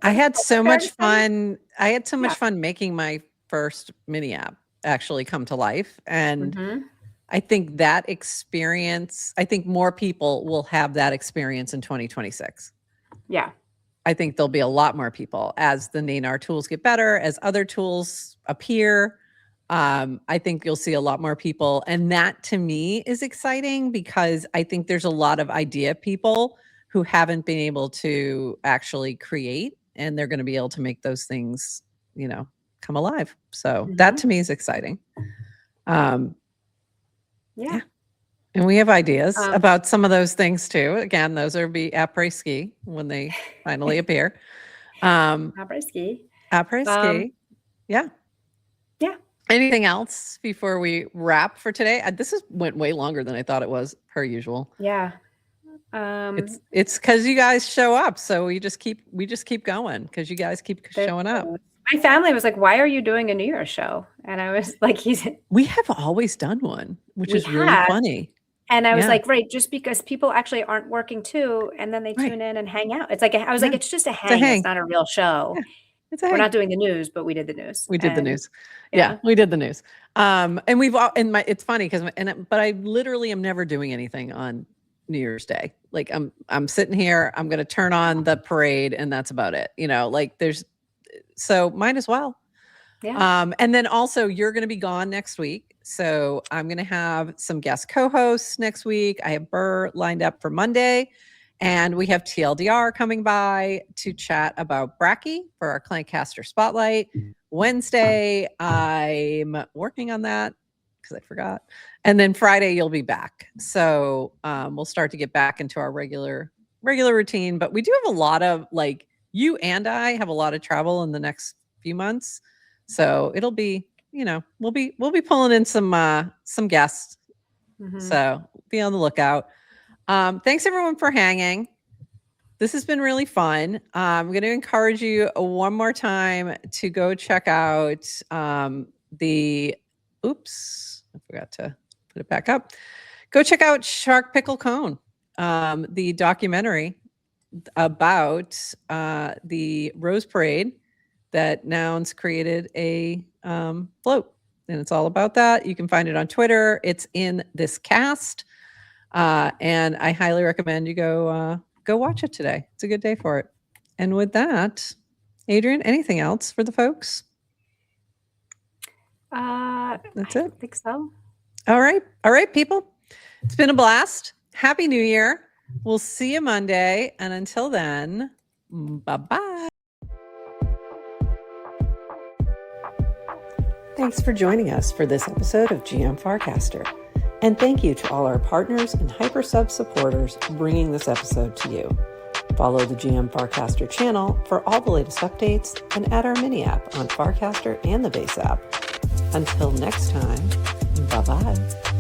Speaker 2: I had so much fun. I had so much fun making my first mini app actually come to life. And I think that experience, I think more people will have that experience in 2026.
Speaker 1: Yeah.
Speaker 2: I think there'll be a lot more people as the Nanar tools get better, as other tools appear. I think you'll see a lot more people. And that to me is exciting because I think there's a lot of idea people who haven't been able to actually create, and they're going to be able to make those things, come alive. So that to me is exciting.
Speaker 1: Yeah.
Speaker 2: And we have ideas about some of those things too. Again, those are be après-ski when they finally appear.
Speaker 1: Après-ski.
Speaker 2: Après-ski. Yeah.
Speaker 1: Yeah.
Speaker 2: Anything else before we wrap for today? This went way longer than I thought it was, per usual.
Speaker 1: Yeah.
Speaker 2: It's because you guys show up, so we just keep going because you guys keep showing up.
Speaker 1: My family was like, "Why are you doing a New Year's show?" And I was like,
Speaker 2: We have always done one, which is really funny."
Speaker 1: And I was like, right, just because people actually aren't working too, and then they tune in and hang out. It's like I was like, it's just a hang. It's not a real show.
Speaker 2: Yeah.
Speaker 1: We're not doing the news, but we did the news.
Speaker 2: We did the news. Yeah, we did the news. And we've all it's funny because but I literally am never doing anything on New Year's Day. Like I'm sitting here, I'm going to turn on the parade and that's about it. Like so might as well.
Speaker 1: Yeah.
Speaker 2: And then also you're going to be gone next week. So I'm going to have some guest co-hosts next week. I have Burr lined up for Monday, and we have TLDR coming by to chat about Bracky for our Clientcaster Spotlight. Wednesday, I'm working on that because I forgot. And then Friday, you'll be back. So we'll start to get back into our regular routine. But we do have a lot of, like, you and I have a lot of travel in the next few months. So it'll be, we'll be pulling in some guests. So be on the lookout. Thanks everyone for hanging. This has been really fun. I'm going to encourage you one more time to go check out I forgot to put it back up. Go check out Shark Pickle Cone, the documentary about the Rose Parade that Nouns created a float. And it's all about that. You can find it on Twitter. It's in this cast. And I highly recommend you go watch it today. It's a good day for it. And with that, Adrian, anything else for the folks? That's it.
Speaker 1: I think so.
Speaker 2: All right, people. It's been a blast. Happy New Year. We'll see you Monday. And until then, bye-bye. Thanks for joining us for this episode of GM Farcaster. And thank you to all our partners and HyperSub supporters bringing this episode to you. Follow the GM Farcaster channel for all the latest updates and add our mini app on Farcaster and the base app. Until next time, bye-bye.